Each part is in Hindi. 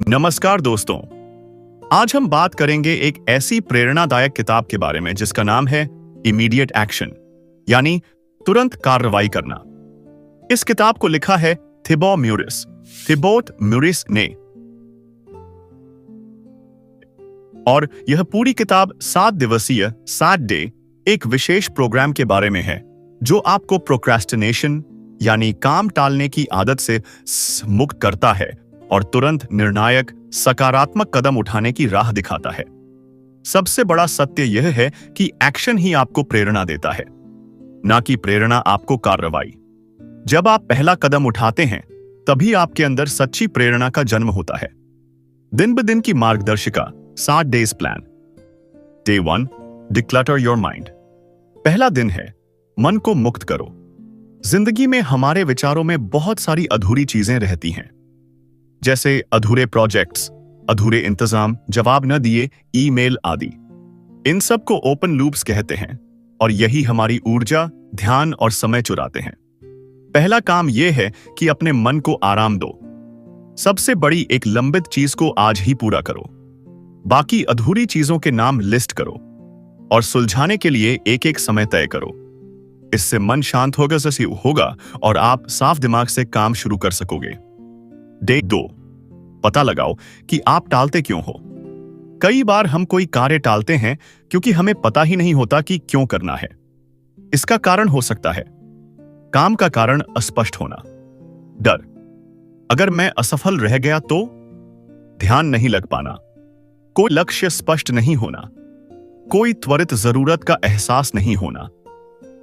नमस्कार दोस्तों, आज हम बात करेंगे एक ऐसी प्रेरणादायक किताब के बारे में जिसका नाम है इमीडिएट एक्शन, यानी तुरंत कार्रवाई करना। इस किताब को लिखा है थिबोट म्यूरिस ने, और यह पूरी किताब 7 दिवसीय सैट डे एक विशेष प्रोग्राम के बारे में है जो आपको प्रोक्रेस्टिनेशन यानी काम टालने की आदत से मुक्त करता है और तुरंत निर्णायक सकारात्मक कदम उठाने की राह दिखाता है। सबसे बड़ा सत्य यह है कि एक्शन ही आपको प्रेरणा देता है, ना कि प्रेरणा आपको कार्रवाई। जब आप पहला कदम उठाते हैं तभी आपके अंदर सच्ची प्रेरणा का जन्म होता है। दिन ब दिन की मार्गदर्शिका 7 days plan. Day 1, declutter your mind. पहला दिन है मन को मुक्त करो। जिंदगी में हमारे विचारों में बहुत सारी अधूरी चीजें रहती हैं, जैसे अधूरे प्रोजेक्ट्स, अधूरे इंतजाम, जवाब न दिए ईमेल आदि। इन सब को ओपन लूप्स कहते हैं और यही हमारी ऊर्जा, ध्यान और समय चुराते हैं। पहला काम यह है कि अपने मन को आराम दो। सबसे बड़ी एक लंबित चीज को आज ही पूरा करो। बाकी अधूरी चीजों के नाम लिस्ट करो और सुलझाने के लिए एक एक समय तय करो। इससे मन शांत होगा और आप साफ दिमाग से काम शुरू कर सकोगे। डे 2, पता लगाओ कि आप टालते क्यों हो। कई बार हम कोई कार्य टालते हैं क्योंकि हमें पता ही नहीं होता कि क्यों करना है। इसका कारण हो सकता है काम का कारण अस्पष्ट होना, डर, अगर मैं असफल रह गया तो, ध्यान नहीं लग पाना, कोई लक्ष्य स्पष्ट नहीं होना, कोई त्वरित जरूरत का एहसास नहीं होना।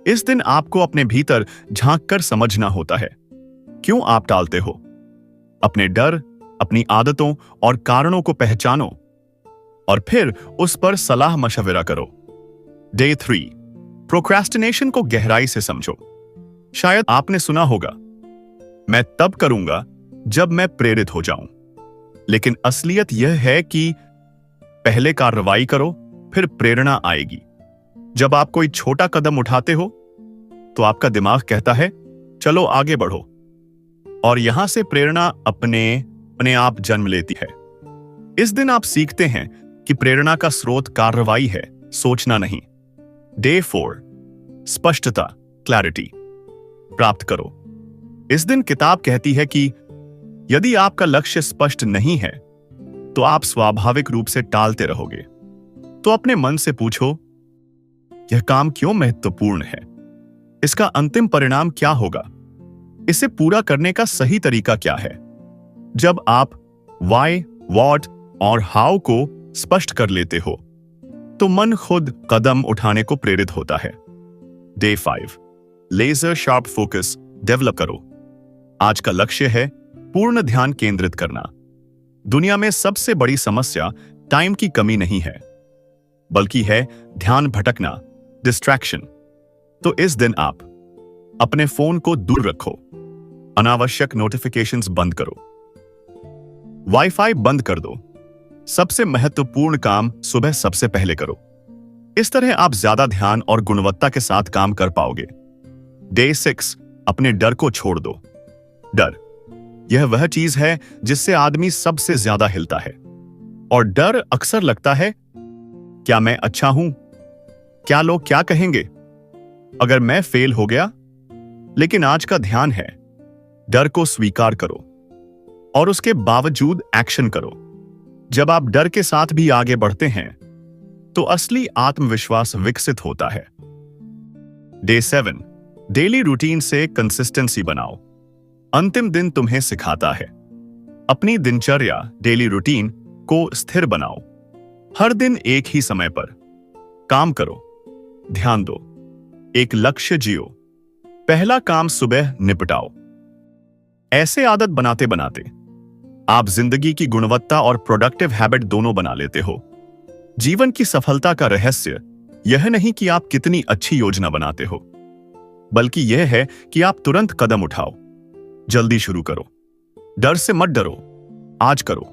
इस दिन आपको अपने भीतर झांककर समझना होता है क्यों आप टालते हो। अपने डर, अपनी आदतों और कारणों को पहचानो और फिर उस पर सलाह मशवरा करो। डे 3, प्रोक्रेस्टिनेशन को गहराई से समझो। शायद आपने सुना होगा, मैं तब करूंगा जब मैं प्रेरित हो जाऊं। लेकिन असलियत यह है कि पहले कार्रवाई करो, फिर प्रेरणा आएगी। जब आप कोई छोटा कदम उठाते हो तो आपका दिमाग कहता है चलो आगे बढ़ो, और यहां से प्रेरणा अपने आप जन्म लेती है। इस दिन आप सीखते हैं कि प्रेरणा का स्रोत कार्रवाई है, सोचना नहीं। डे 4, स्पष्टता, क्लैरिटी प्राप्त करो। इस दिन किताब कहती है कि यदि आपका लक्ष्य स्पष्ट नहीं है तो आप स्वाभाविक रूप से टालते रहोगे। तो अपने मन से पूछो, यह काम क्यों महत्वपूर्ण है? इसका अंतिम परिणाम क्या होगा? इसे पूरा करने का सही तरीका क्या है? जब आप व्हाई, व्हाट और हाउ को स्पष्ट कर लेते हो तो मन खुद कदम उठाने को प्रेरित होता है। Day 5, laser sharp focus develop करो। आज का लक्ष्य है पूर्ण ध्यान केंद्रित करना। दुनिया में सबसे बड़ी समस्या टाइम की कमी नहीं है, बल्कि है ध्यान भटकना, डिस्ट्रैक्शन। तो इस दिन आप अपने फोन को दूर रखो, अनावश्यक नोटिफिकेशंस बंद करो, वाईफाई बंद कर दो। सबसे महत्वपूर्ण काम सुबह सबसे पहले करो। इस तरह आप ज्यादा ध्यान और गुणवत्ता के साथ काम कर पाओगे। डे 6, अपने डर को छोड़ दो। डर, यह वह चीज है जिससे आदमी सबसे ज्यादा हिलता है। और डर अक्सर लगता है, क्या मैं अच्छा हूं? क्या लोग क्या कहेंगे अगर मैं फेल हो गया? लेकिन आज का ध्यान है, डर को स्वीकार करो और उसके बावजूद एक्शन करो। जब आप डर के साथ भी आगे बढ़ते हैं तो असली आत्मविश्वास विकसित होता है। डे 7, डेली रूटीन से कंसिस्टेंसी बनाओ। अंतिम दिन तुम्हें सिखाता है। अपनी दिनचर्या, डेली रूटीन को स्थिर बनाओ। हर दिन एक ही समय पर काम करो, ध्यान दो, एक लक्ष्य जियो। पहला काम सुबह निपटाओ। ऐसे आदत बनाते बनाते आप जिंदगी की गुणवत्ता और प्रोडक्टिव हैबिट दोनों बना लेते हो। जीवन की सफलता का रहस्य यह नहीं कि आप कितनी अच्छी योजना बनाते हो, बल्कि यह है कि आप तुरंत कदम उठाओ। जल्दी शुरू करो, डर से मत डरो, आज करो,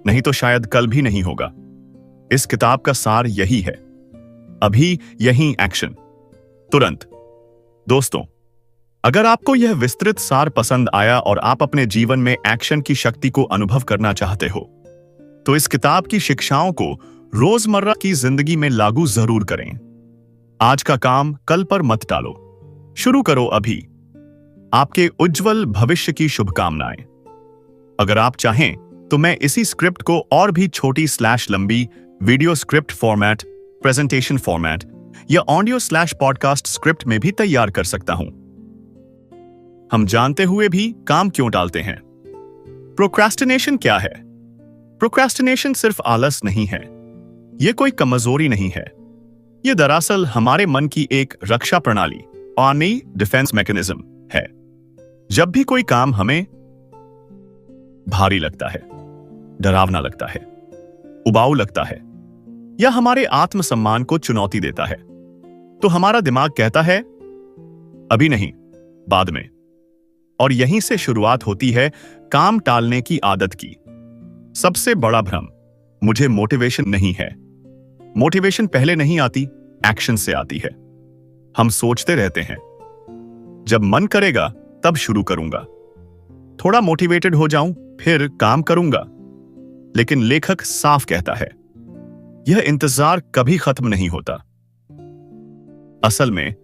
नहीं तो शायद कल भी नहीं होगा। इस किताब का सार यही है, अभी यही एक्शन, तुरंत। दोस्तों, अगर आपको यह विस्तृत सार पसंद आया और आप अपने जीवन में एक्शन की शक्ति को अनुभव करना चाहते हो तो इस किताब की शिक्षाओं को रोजमर्रा की जिंदगी में लागू जरूर करें। आज का काम कल पर मत टालो, शुरू करो अभी। आपके उज्जवल भविष्य की शुभकामनाएं। अगर आप चाहें तो मैं इसी स्क्रिप्ट को और भी छोटी / लंबी video script format, presentation format या ऑडियो / पॉडकास्ट स्क्रिप्ट में भी तैयार कर सकता हूं। हम जानते हुए भी काम क्यों टालते हैं? प्रोक्रेस्टिनेशन क्या है? प्रोक्रेस्टिनेशन सिर्फ आलस नहीं है, यह कोई कमजोरी नहीं है। यह दरअसल हमारे मन की एक रक्षा प्रणाली, आर्मी डिफेंस मैकेनिज्म है। जब भी कोई काम हमें भारी लगता है, डरावना लगता है, उबाऊ लगता है या हमारे आत्मसम्मान को चुनौती देता है, तो हमारा दिमाग कहता है अभी नहीं, बाद में। और यहीं से शुरुआत होती है काम टालने की आदत की। सबसे बड़ा भ्रम, मुझे मोटिवेशन नहीं है। मोटिवेशन पहले नहीं आती, एक्शन से आती है। हम सोचते रहते हैं जब मन करेगा तब शुरू करूंगा, थोड़ा मोटिवेटेड हो जाऊं फिर काम करूंगा। लेकिन लेखक साफ कहता है यह इंतजार कभी खत्म नहीं होता। असल में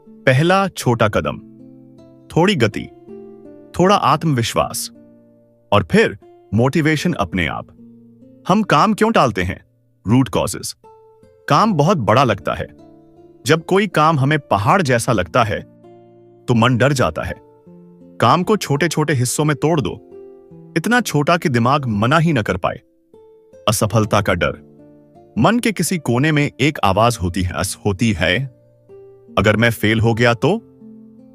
पहला छोटा कदम, थोड़ी गति, थोड़ा आत्मविश्वास और फिर मोटिवेशन अपने आप। हम काम क्यों टालते हैं? Root causes. काम बहुत बड़ा लगता है। जब कोई काम हमें पहाड़ जैसा लगता है तो मन डर जाता है। काम को छोटे छोटे हिस्सों में तोड़ दो, इतना छोटा कि दिमाग मना ही न कर पाए। असफलता का डर। मन के किसी कोने में एक आवाज होती है अगर मैं फेल हो गया तो।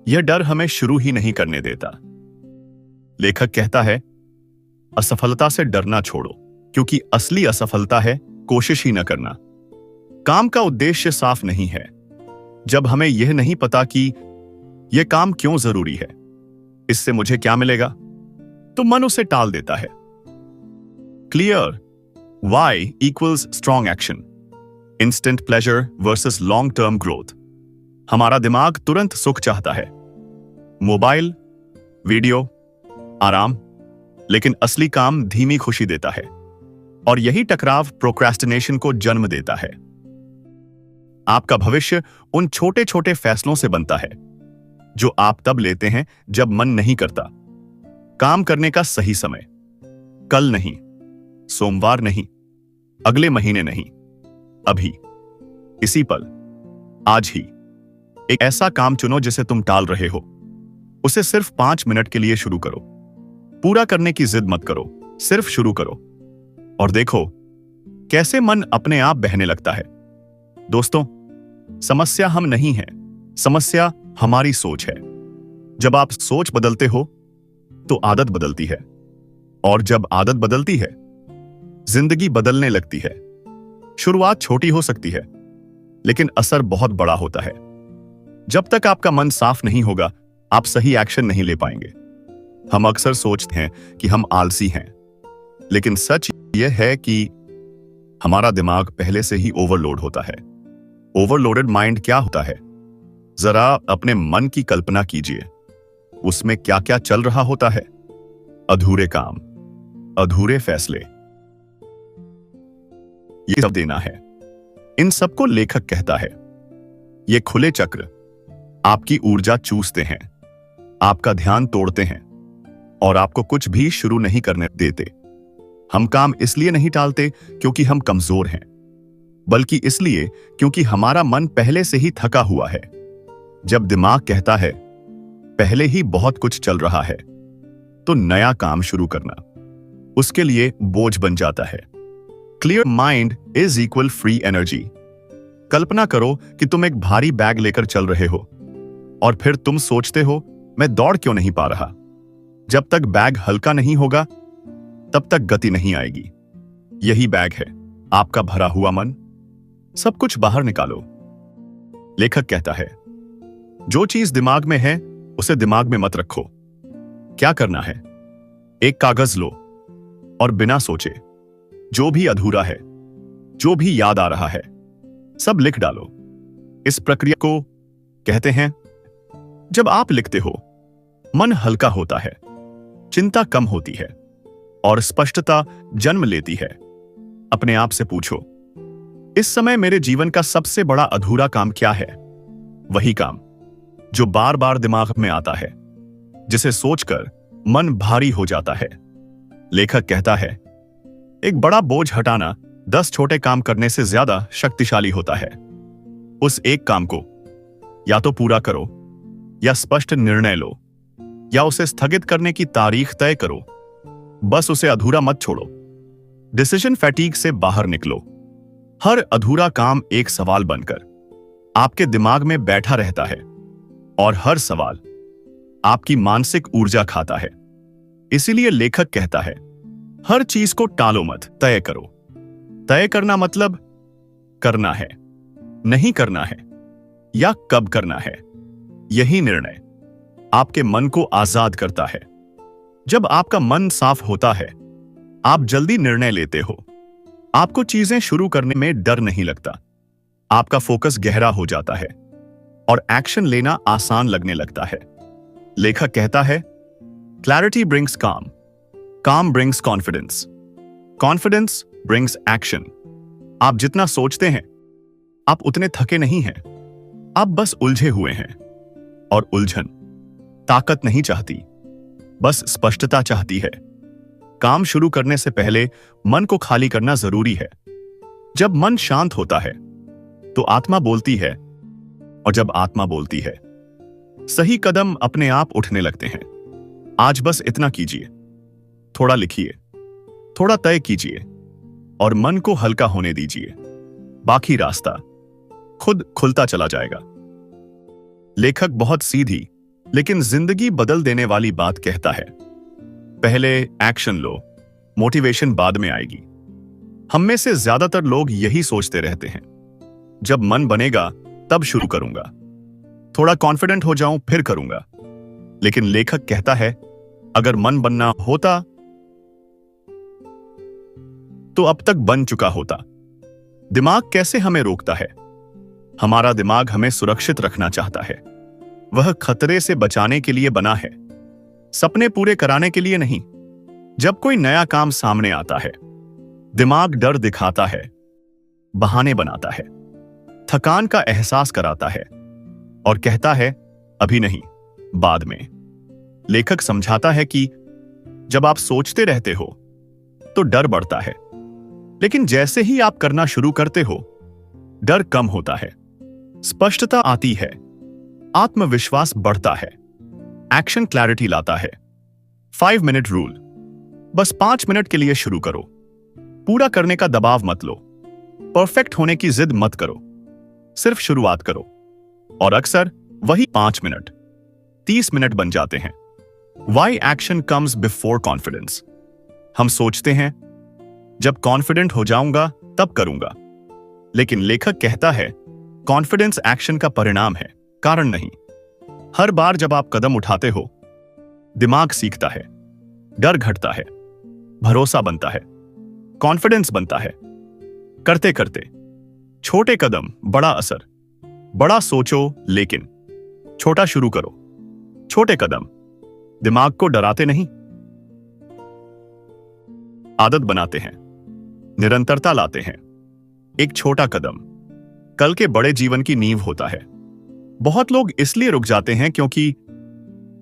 यह डर हमें शुरू ही नहीं करने देता। लेखक कहता है असफलता से डरना छोड़ो, क्योंकि असली असफलता है कोशिश ही न करना। काम का उद्देश्य साफ नहीं है। जब हमें यह नहीं पता कि यह काम क्यों जरूरी है, इससे मुझे क्या मिलेगा, तो मन उसे टाल देता है। Clear why equals strong action, instant pleasure versus long term growth. हमारा दिमाग तुरंत सुख चाहता है, मोबाइल, वीडियो, आराम, लेकिन असली काम धीमी खुशी देता है। और यही टकराव प्रोक्रेस्टिनेशन को जन्म देता है। आपका भविष्य उन छोटे छोटे फैसलों से बनता है जो आप तब लेते हैं जब मन नहीं करता। काम करने का सही समय, कल नहीं, सोमवार नहीं, अगले महीने नहीं, अभी, इसी पल, आज ही। एक ऐसा काम चुनो जिसे तुम टाल रहे हो, उसे सिर्फ 5 मिनट के लिए शुरू करो। पूरा करने की जिद मत करो, सिर्फ शुरू करो और देखो कैसे मन अपने आप बहने लगता है। दोस्तों, समस्या हम नहीं हैं, समस्या हमारी सोच है। जब आप सोच बदलते हो तो आदत बदलती है, और जब आदत बदलती है जिंदगी बदलने लगती है। शुरुआत छोटी हो सकती है, लेकिन असर बहुत बड़ा होता है। जब तक आपका मन साफ नहीं होगा, आप सही एक्शन नहीं ले पाएंगे। हम अक्सर सोचते हैं कि हम आलसी हैं, लेकिन सच यह है कि हमारा दिमाग पहले से ही ओवरलोड होता है। ओवरलोडेड माइंड क्या होता है? जरा अपने मन की कल्पना कीजिए, उसमें क्या क्या चल रहा होता है। अधूरे काम, अधूरे फैसले, ये सब देना है। इन सबको लेखक कहता है ये खुले चक्र आपकी ऊर्जा चूसते हैं, आपका ध्यान तोड़ते हैं और आपको कुछ भी शुरू नहीं करने देते। हम काम इसलिए नहीं टालते क्योंकि हम कमजोर हैं, बल्कि इसलिए क्योंकि हमारा मन पहले से ही थका हुआ है। जब दिमाग कहता है पहले ही बहुत कुछ चल रहा है, तो नया काम शुरू करना उसके लिए बोझ बन जाता है। Clear mind is equal free energy. कल्पना करो कि तुम एक भारी बैग लेकर चल रहे हो और फिर तुम सोचते हो मैं दौड़ क्यों नहीं पा रहा। जब तक बैग हल्का नहीं होगा तब तक गति नहीं आएगी। यही बैग है आपका भरा हुआ मन। सब कुछ बाहर निकालो। लेखक कहता है जो चीज दिमाग में है उसे दिमाग में मत रखो। क्या करना है? एक कागज लो और बिना सोचे जो भी अधूरा है, जो भी याद आ रहा है, सब लिख डालो। इस प्रक्रिया को कहते हैं जब आप लिखते हो मन हल्का होता है, चिंता कम होती है और स्पष्टता जन्म लेती है। अपने आप से पूछो, इस समय मेरे जीवन का सबसे बड़ा अधूरा काम क्या है? वही काम जो बार बार दिमाग में आता है, जिसे सोचकर मन भारी हो जाता है। लेखक कहता है, एक बड़ा बोझ हटाना 10 छोटे काम करने से ज्यादा शक्तिशाली होता है। उस एक काम को या तो पूरा करो, या स्पष्ट निर्णय लो, या उसे स्थगित करने की तारीख तय करो। बस उसे अधूरा मत छोड़ो। डिसीजन फैटीग से बाहर निकलो। हर अधूरा काम एक सवाल बनकर आपके दिमाग में बैठा रहता है, और हर सवाल आपकी मानसिक ऊर्जा खाता है। इसीलिए लेखक कहता है, हर चीज को टालो मत, तय करो। तय करना मतलब करना है, नहीं करना है, या कब करना है। यही निर्णय आपके मन को आजाद करता है। जब आपका मन साफ होता है, आप जल्दी निर्णय लेते हो। आपको चीजें शुरू करने में डर नहीं लगता। आपका फोकस गहरा हो जाता है और एक्शन लेना आसान लगने लगता है। लेखक कहता है, क्लैरिटी ब्रिंग्स काम, काम brings confidence, confidence brings action. आप जितना सोचते हैं, आप उतने थके नहीं हैं। आप बस उलझे हुए हैं, और उलझन ताकत नहीं चाहती, बस स्पष्टता चाहती है। काम शुरू करने से पहले मन को खाली करना जरूरी है। जब मन शांत होता है तो आत्मा बोलती है, और जब आत्मा बोलती है, सही कदम अपने आप उठने लगते हैं। आज बस इतना कीजिए, थोड़ा लिखिए, थोड़ा तय कीजिए, और मन को हल्का होने दीजिए। बाकी रास्ता खुद खुलता चला जाएगा। लेखक बहुत सीधी लेकिन जिंदगी बदल देने वाली बात कहता है, पहले एक्शन लो, मोटिवेशन बाद में आएगी। हम में से ज्यादातर लोग यही सोचते रहते हैं, जब मन बनेगा तब शुरू करूंगा, थोड़ा कॉन्फिडेंट हो जाऊं फिर करूंगा। लेकिन लेखक कहता है, अगर मन बनना होता तो अब तक बन चुका होता। दिमाग कैसे हमें रोकता है? हमारा दिमाग हमें सुरक्षित रखना चाहता है। वह खतरे से बचाने के लिए बना है, सपने पूरे कराने के लिए नहीं। जब कोई नया काम सामने आता है, दिमाग डर दिखाता है, बहाने बनाता है, थकान का एहसास कराता है, और कहता है, अभी नहीं, बाद में। लेखक समझाता है कि जब आप सोचते रहते हो तो डर बढ़ता है, लेकिन जैसे ही आप करना शुरू करते हो, डर कम होता है, स्पष्टता आती है, आत्मविश्वास बढ़ता है, एक्शन क्लैरिटी लाता है। 5 मिनट रूल, बस 5 मिनट के लिए शुरू करो। पूरा करने का दबाव मत लो, परफेक्ट होने की जिद मत करो, सिर्फ शुरुआत करो। और अक्सर वही 5 मिनट 30 मिनट बन जाते हैं। Why action comes before confidence. हम सोचते हैं, जब कॉन्फिडेंट हो जाऊंगा तब करूंगा, लेकिन लेखक कहता है, कॉन्फिडेंस एक्शन का परिणाम है, कारण नहीं। हर बार जब आप कदम उठाते हो, दिमाग सीखता है, डर घटता है, भरोसा बनता है, कॉन्फिडेंस बनता है। करते करते छोटे कदम, बड़ा असर। बड़ा सोचो लेकिन छोटा शुरू करो। छोटे कदम दिमाग को डराते नहीं, आदत बनाते हैं, निरंतरता लाते हैं। एक छोटा कदम कल के बड़े जीवन की नींव होता है। बहुत लोग इसलिए रुक जाते हैं क्योंकि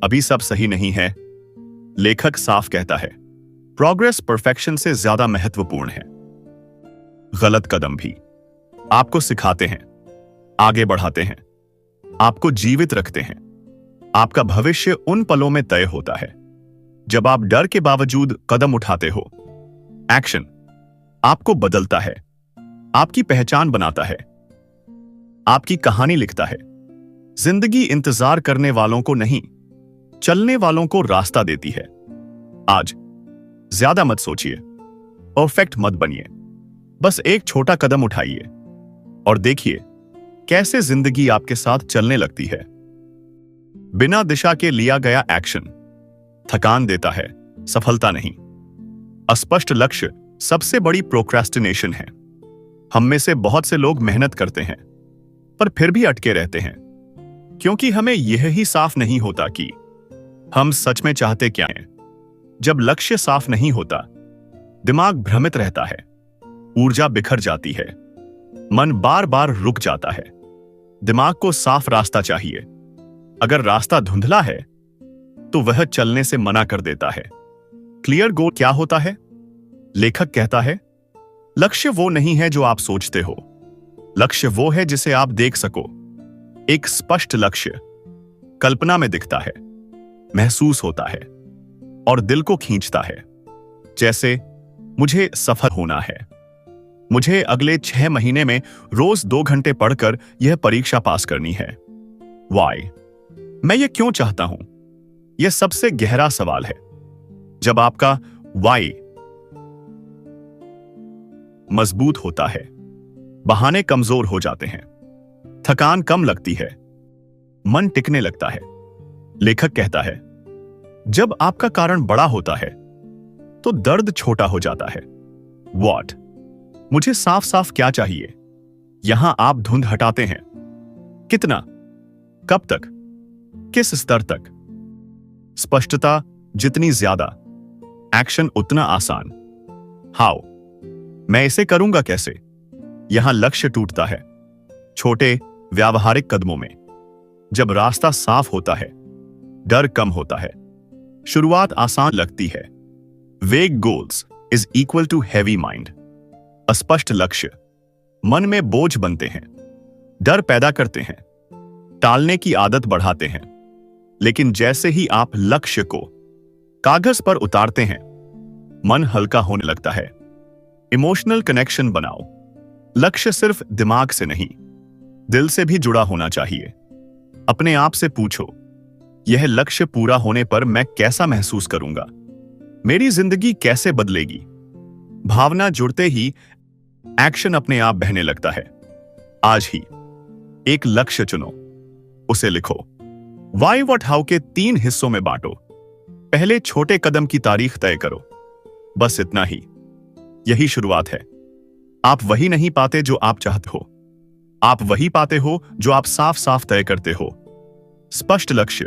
अभी सब सही नहीं है। लेखक साफ कहता है, प्रोग्रेस परफेक्शन से ज्यादा महत्वपूर्ण है। गलत कदम भी आपको सिखाते हैं, आगे बढ़ाते हैं, आपको जीवित रखते हैं। आपका भविष्य उन पलों में तय होता है जब आप डर के बावजूद कदम उठाते हो। एक्शन आपको बदलता है, आपकी पहचान बनाता है, आपकी कहानी लिखता है। जिंदगी इंतजार करने वालों को नहीं, चलने वालों को रास्ता देती है। आज ज्यादा मत सोचिए, परफेक्ट मत बनिए, बस एक छोटा कदम उठाइए और देखिए कैसे जिंदगी आपके साथ चलने लगती है। बिना दिशा के लिया गया एक्शन थकान देता है, सफलता नहीं। अस्पष्ट लक्ष्य सबसे बड़ी प्रोक्रेस्टिनेशन है। हम में से बहुत से लोग मेहनत करते हैं पर फिर भी अटके रहते हैं, क्योंकि हमें यह ही साफ नहीं होता कि हम सच में चाहते क्या हैं। जब लक्ष्य साफ नहीं होता, दिमाग भ्रमित रहता है, ऊर्जा बिखर जाती है, मन बार बार रुक जाता है। दिमाग को साफ रास्ता चाहिए। अगर रास्ता धुंधला है तो वह चलने से मना कर देता है। क्लियर गोल क्या होता है? लेखक कहता है, लक्ष्य वो नहीं है जो आप सोचते हो, लक्ष्य वो है जिसे आप देख सको। एक स्पष्ट लक्ष्य कल्पना में दिखता है, महसूस होता है और दिल को खींचता है। जैसे मुझे सफल होना है, मुझे अगले 6 महीने में रोज 2 घंटे पढ़कर यह परीक्षा पास करनी है। वाई, मैं ये क्यों चाहता हूं? यह सबसे गहरा सवाल है। जब आपका वाई मजबूत होता है, बहाने कमजोर हो जाते हैं, थकान कम लगती है, मन टिकने लगता है। लेखक कहता है, जब आपका कारण बड़ा होता है तो दर्द छोटा हो जाता है। व्हाट? मुझे साफ साफ क्या चाहिए? यहां आप धुंध हटाते हैं। कितना? कब तक? किस स्तर तक? स्पष्टता जितनी ज्यादा, एक्शन उतना आसान। हाउ? मैं इसे करूंगा कैसे? यहां लक्ष्य टूटता है छोटे व्यावहारिक कदमों में। जब रास्ता साफ होता है, डर कम होता है, शुरुआत आसान लगती है। Vague goals is equal to heavy mind. अस्पष्ट लक्ष्य मन में बोझ बनते हैं, डर पैदा करते हैं, टालने की आदत बढ़ाते हैं। लेकिन जैसे ही आप लक्ष्य को कागज पर उतारते हैं, मन हल्का होने लगता है। इमोशनल कनेक्शन बनाओ। लक्ष्य सिर्फ दिमाग से नहीं, दिल से भी जुड़ा होना चाहिए। अपने आप से पूछो, यह लक्ष्य पूरा होने पर मैं कैसा महसूस करूंगा? मेरी जिंदगी कैसे बदलेगी? भावना जुड़ते ही एक्शन अपने आप बहने लगता है। आज ही एक लक्ष्य चुनो, उसे लिखो। वाई व्हाट हाउ के 3 हिस्सों में बांटो। पहले छोटे कदम की तारीख तय करो। बस इतना ही। यही शुरुआत है। आप वही नहीं पाते जो आप चाहते हो, आप वही पाते हो जो आप साफ साफ तय करते हो। स्पष्ट लक्ष्य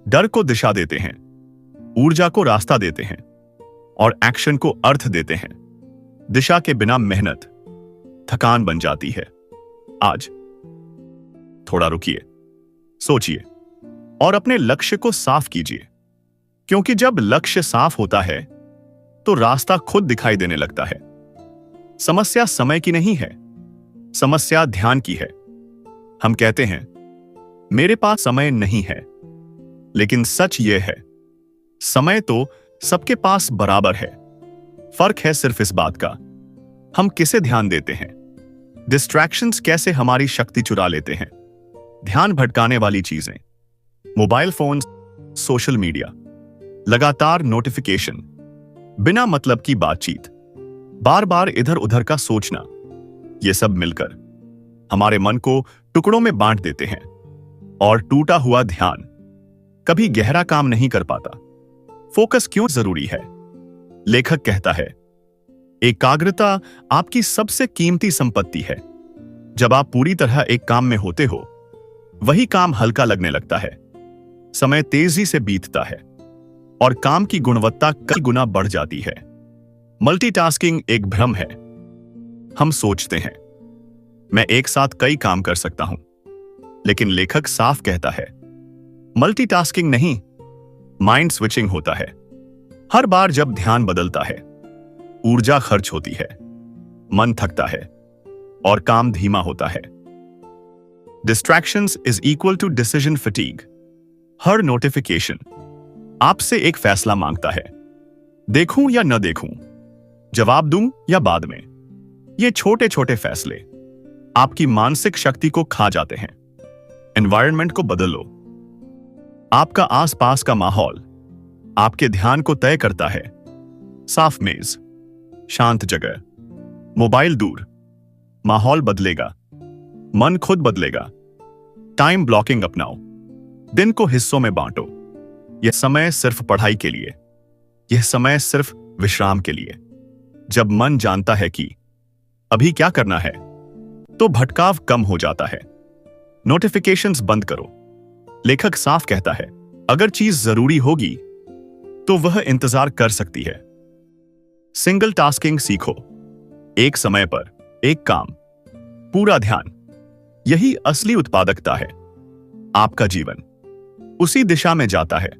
डर को दिशा देते हैं, ऊर्जा को रास्ता देते हैं और एक्शन को अर्थ देते हैं। दिशा के बिना मेहनत थकान बन जाती है। आज थोड़ा रुकिए, सोचिए और अपने लक्ष्य को साफ कीजिए, क्योंकि जब लक्ष्य साफ होता है तो रास्ता खुद दिखाई देने लगता है। समस्या समय की नहीं है, समस्या ध्यान की है। हम कहते हैं, मेरे पास समय नहीं है, लेकिन सच यह है, समय तो सबके पास बराबर है। फर्क है सिर्फ इस बात का, हम किसे ध्यान देते हैं। डिस्ट्रैक्शंस कैसे हमारी शक्ति चुरा लेते हैं। ध्यान भटकाने वाली चीजें, मोबाइल फोन, सोशल मीडिया, लगातार नोटिफिकेशन, बिना मतलब की बातचीत, बार बार इधर उधर का सोचना, ये सब मिलकर हमारे मन को टुकड़ों में बांट देते हैं और टूटा हुआ ध्यान कभी गहरा काम नहीं कर पाता। फोकस क्यों जरूरी है? लेखक कहता है, एकाग्रता आपकी सबसे कीमती संपत्ति है। जब आप पूरी तरह एक काम में होते हो, वही काम हल्का लगने लगता है, समय तेजी से बीतता है और काम की गुणवत्ता कई गुना बढ़ जाती है। मल्टीटास्किंग एक भ्रम है। हम सोचते हैं, मैं एक साथ कई काम कर सकता हूं, लेकिन लेखक साफ कहता है, मल्टीटास्किंग नहीं, माइंड स्विचिंग होता है। हर बार जब ध्यान बदलता है, ऊर्जा खर्च होती है, मन थकता है और काम धीमा होता है। Distractions is equal to decision fatigue. हर नोटिफिकेशन आपसे एक फैसला मांगता है, देखूं या न देखूं, जवाब दूं या बाद में। ये छोटे छोटे फैसले आपकी मानसिक शक्ति को खा जाते हैं। एनवायरनमेंट को बदलो। आपका आसपास का माहौल आपके ध्यान को तय करता है। साफ मेज, शांत जगह, मोबाइल दूर, माहौल बदलेगा, मन खुद बदलेगा। टाइम ब्लॉकिंग अपनाओ। दिन को हिस्सों में बांटो। यह समय सिर्फ पढ़ाई के लिए, यह समय सिर्फ विश्राम के लिए। जब मन जानता है कि अभी क्या करना है, तो भटकाव कम हो जाता है। नोटिफिकेशंस बंद करो। लेखक साफ कहता है, अगर चीज जरूरी होगी तो वह इंतजार कर सकती है। सिंगल टास्किंग सीखो। एक समय पर एक काम, पूरा ध्यान, यही असली उत्पादकता है। आपका जीवन उसी दिशा में जाता है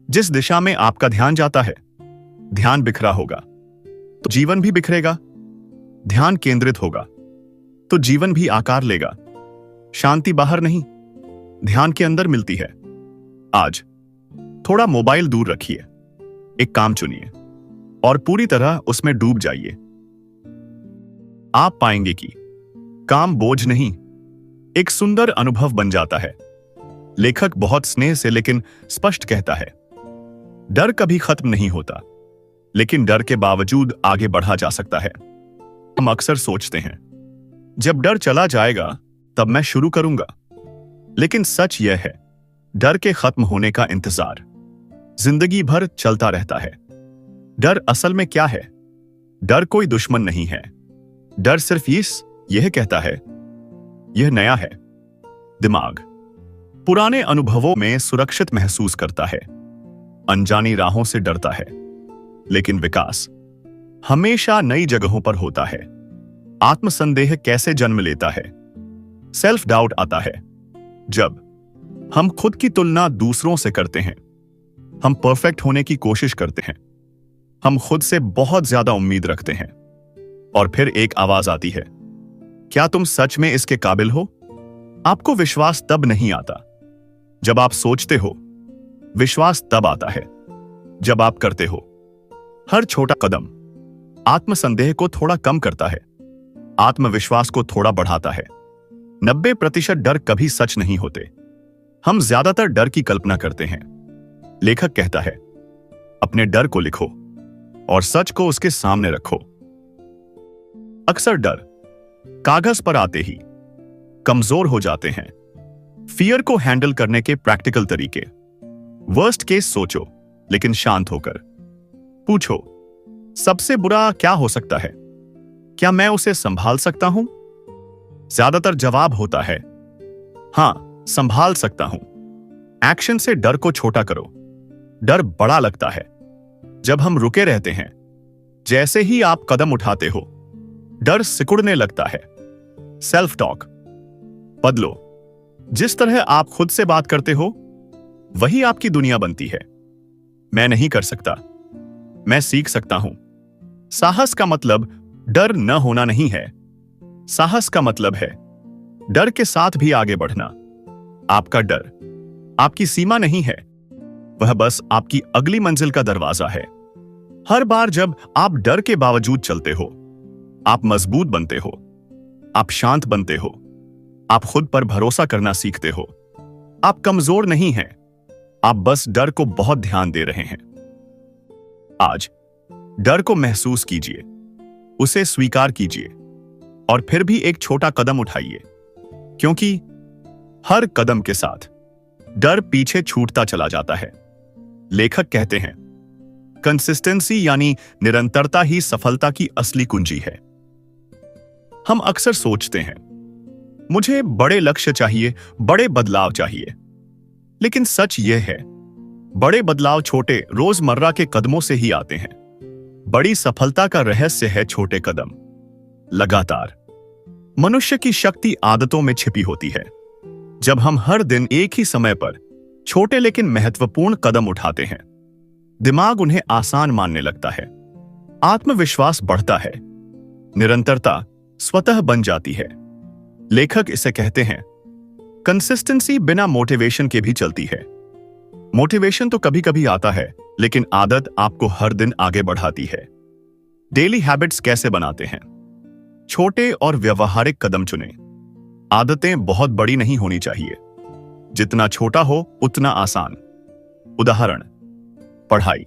जिस दिशा में आपका ध्यान जाता है। ध्यान बिखरा होगा तो जीवन भी बिखरेगा, ध्यान केंद्रित होगा तो जीवन भी आकार लेगा। शांति बाहर नहीं, ध्यान के अंदर मिलती है। आज थोड़ा मोबाइल दूर रखिए, एक काम चुनिए और पूरी तरह उसमें डूब जाइए। आप पाएंगे कि काम बोझ नहीं, एक सुंदर अनुभव बन जाता है। लेखक बहुत स्नेह से लेकिन स्पष्ट कहता है, डर कभी खत्म नहीं होता, लेकिन डर के बावजूद आगे बढ़ा जा सकता है। हम अक्सर सोचते हैं, जब डर चला जाएगा तब मैं शुरू करूंगा। लेकिन सच यह है, डर के खत्म होने का इंतजार जिंदगी भर चलता रहता है। डर असल में क्या है? डर कोई दुश्मन नहीं है। डर सिर्फ यह कहता है, यह नया है। दिमाग पुराने अनुभवों में सुरक्षित महसूस करता है, अनजानी राहों से डरता है। लेकिन विकास हमेशा नई जगहों पर होता है। आत्मसंदेह कैसे जन्म लेता है? सेल्फ डाउट आता है जब हम खुद की तुलना दूसरों से करते हैं, हम परफेक्ट होने की कोशिश करते हैं, हम खुद से बहुत ज्यादा उम्मीद रखते हैं। और फिर एक आवाज आती है, क्या तुम सच में इसके काबिल हो? आपको विश्वास तब नहीं आता जब आप सोचते हो, विश्वास तब आता है जब आप करते हो। हर छोटा कदम आत्मसंदेह को थोड़ा कम करता है, आत्मविश्वास को थोड़ा बढ़ाता है। 90% डर कभी सच नहीं होते। हम ज्यादातर डर की कल्पना करते हैं। लेखक कहता है, अपने डर को लिखो और सच को उसके सामने रखो। अक्सर डर कागज पर आते ही कमजोर हो जाते हैं। फियर को हैंडल करने के प्रैक्टिकल तरीके। वर्स्ट केस सोचो, लेकिन शांत होकर पूछो, सबसे बुरा क्या हो सकता है? क्या मैं उसे संभाल सकता हूं? ज्यादातर जवाब होता है, हां, संभाल सकता हूं। एक्शन से डर को छोटा करो। डर बड़ा लगता है जब हम रुके रहते हैं। जैसे ही आप कदम उठाते हो, डर सिकुड़ने लगता है। सेल्फ टॉक बदलो। जिस तरह आप खुद से बात करते हो, वही आपकी दुनिया बनती है। मैं नहीं कर सकता, मैं सीख सकता हूं। साहस का मतलब डर न होना नहीं है। साहस का मतलब है डर के साथ भी आगे बढ़ना। आपका डर आपकी सीमा नहीं है, वह बस आपकी अगली मंजिल का दरवाजा है। हर बार जब आप डर के बावजूद चलते हो, आप मजबूत बनते हो, आप शांत बनते हो, आप खुद पर भरोसा करना सीखते हो। आप कमजोर नहीं हैं, आप बस डर को बहुत ध्यान दे रहे हैं। आज डर को महसूस कीजिए, उसे स्वीकार कीजिए और फिर भी एक छोटा कदम उठाइए, क्योंकि हर कदम के साथ डर पीछे छूटता चला जाता है। लेखक कहते हैं, कंसिस्टेंसी यानी निरंतरता ही सफलता की असली कुंजी है। हम अक्सर सोचते हैं, मुझे बड़े लक्ष्य चाहिए, बड़े बदलाव चाहिए। लेकिन सच यह है, बड़े बदलाव छोटे रोजमर्रा के कदमों से ही आते हैं। बड़ी सफलता का रहस्य है छोटे कदम, लगातार। मनुष्य की शक्ति आदतों में छिपी होती है। जब हम हर दिन एक ही समय पर छोटे लेकिन महत्वपूर्ण कदम उठाते हैं, दिमाग उन्हें आसान मानने लगता है। आत्मविश्वास बढ़ता है, निरंतरता स्वतः बन जाती है। लेखक इसे कहते हैं, कंसिस्टेंसी बिना मोटिवेशन के भी चलती है। मोटिवेशन तो कभी कभी आता है, लेकिन आदत आपको हर दिन आगे बढ़ाती है। डेली हैबिट्स कैसे बनाते हैं? छोटे और व्यवहारिक कदम चुनें। आदतें बहुत बड़ी नहीं होनी चाहिए, जितना छोटा हो उतना आसान। उदाहरण, पढ़ाई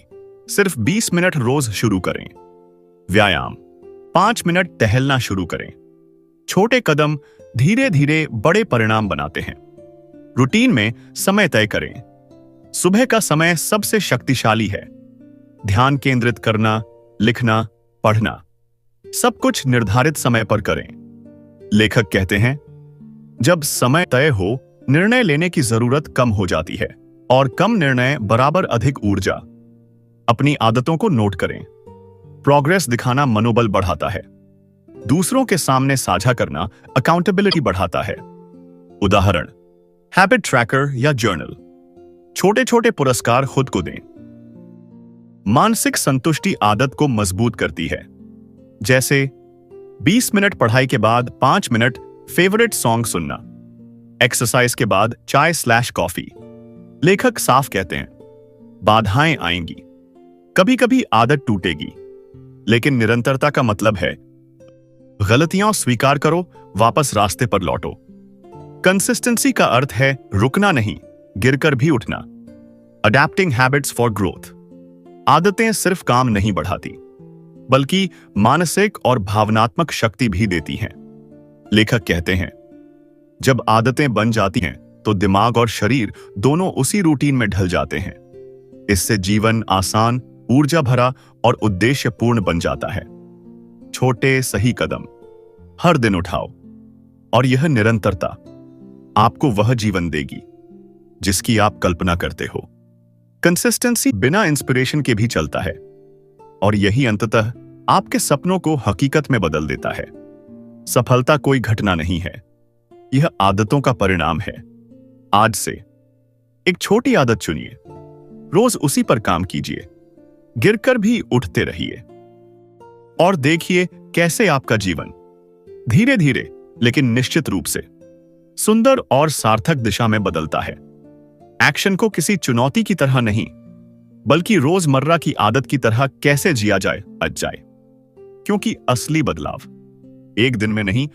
सिर्फ 20 मिनट रोज शुरू करें। व्यायाम 5 मिनट टहलना शुरू करें। छोटे कदम धीरे धीरे बड़े परिणाम बनाते हैं। रूटीन में समय तय करें। सुबह का समय सबसे शक्तिशाली है। ध्यान केंद्रित करना, लिखना, पढ़ना, सब कुछ निर्धारित समय पर करें। लेखक कहते हैं, जब समय तय हो, निर्णय लेने की जरूरत कम हो जाती है और कम निर्णय बराबर अधिक ऊर्जा। अपनी आदतों को नोट करें। प्रोग्रेस दिखाना मनोबल बढ़ाता है। दूसरों के सामने साझा करना अकाउंटेबिलिटी बढ़ाता है। उदाहरण, हैबिट ट्रैकर या जर्नल। छोटे छोटे पुरस्कार खुद को दें। मानसिक संतुष्टि आदत को मजबूत करती है, जैसे 20 मिनट पढ़ाई के बाद 5 मिनट फेवरेट सॉन्ग सुनना, एक्सरसाइज के बाद चाय/कॉफी। लेखक साफ कहते हैं, बाधाएं आएंगी, कभी कभी आदत टूटेगी, लेकिन निरंतरता का मतलब है गलतियां स्वीकार करो, वापस रास्ते पर लौटो। कंसिस्टेंसी का अर्थ है रुकना नहीं, गिरकर भी उठना। Adapting habits for growth. आदतें सिर्फ काम नहीं बढ़ाती, बल्कि मानसिक और भावनात्मक शक्ति भी देती हैं। लेखक कहते हैं, जब आदतें बन जाती हैं तो दिमाग और शरीर दोनों उसी रूटीन में ढल जाते हैं। इससे जीवन आसान, ऊर्जा भरा और उद्देश्यपूर्ण बन जाता है। छोटे सही कदम हर दिन उठाओ, और यह निरंतरता आपको वह जीवन देगी जिसकी आप कल्पना करते हो। कंसिस्टेंसी बिना इंस्पिरेशन के भी चलता है, और यही अंततः आपके सपनों को हकीकत में बदल देता है। सफलता कोई घटना नहीं है, यह आदतों का परिणाम है। आज से एक छोटी आदत चुनिए, रोज उसी पर काम कीजिए, गिरकर भी उठते रहिए, और देखिए कैसे आपका जीवन धीरे धीरे लेकिन निश्चित रूप से सुंदर और सार्थक दिशा में बदलता है। एक्शन को किसी चुनौती की तरह नहीं, बल्कि रोजमर्रा की आदत की तरह कैसे जिया जाए आज जाए, क्योंकि असली बदलाव एक दिन में नहीं,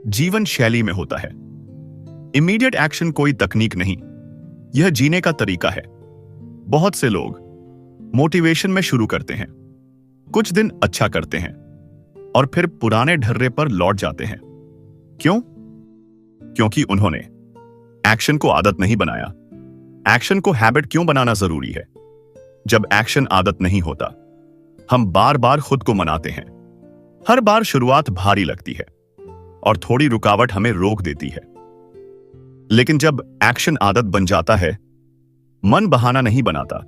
जीवन शैली में होता है। इमीडिएट एक्शन कोई तकनीक नहीं, यह जीने का तरीका है। बहुत से लोग मोटिवेशन में शुरू करते हैं, कुछ दिन अच्छा करते हैं, और फिर पुराने ढर्रे पर लौट जाते हैं। क्यों? क्योंकि उन्होंने एक्शन को आदत नहीं बनाया। एक्शन को हैबिट क्यों बनाना जरूरी है? जब एक्शन आदत नहीं होता, हम बार बार खुद को मनाते हैं। हर बार शुरुआत भारी लगती है, और थोड़ी रुकावट हमें रोक देती है। लेकिन जब एक्शन आदत बन जाता है, मन बहाना नहीं बनाता,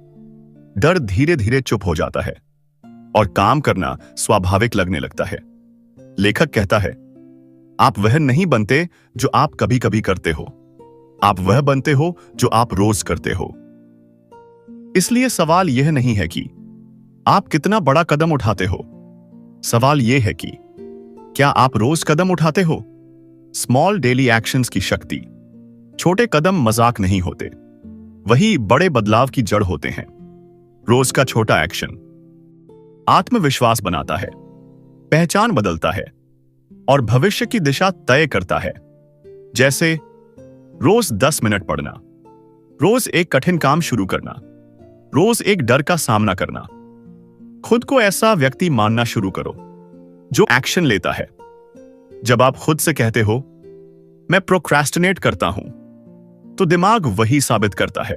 डर धीरे धीरे चुप हो जाता है, और काम करना स्वाभाविक लगने लगता है। लेखक कहता है, आप वह नहीं बनते जो आप कभी कभी करते हो, आप वह बनते हो जो आप रोज करते हो। इसलिए सवाल यह नहीं है कि आप कितना बड़ा कदम उठाते हो, सवाल यह है कि क्या आप रोज कदम उठाते हो? स्मॉल डेली एक्शंस की शक्ति। छोटे कदम मजाक नहीं होते, वही बड़े बदलाव की जड़ होते हैं। रोज का छोटा एक्शन आत्मविश्वास बनाता है, पहचान बदलता है, और भविष्य की दिशा तय करता है। जैसे रोज 10 मिनट पढ़ना, रोज एक कठिन काम शुरू करना, रोज एक डर का सामना करना। खुद को ऐसा व्यक्ति मानना शुरू करो जो एक्शन लेता है। जब आप खुद से कहते हो, मैं प्रोक्रेस्टिनेट करता हूं, तो दिमाग वही साबित करता है।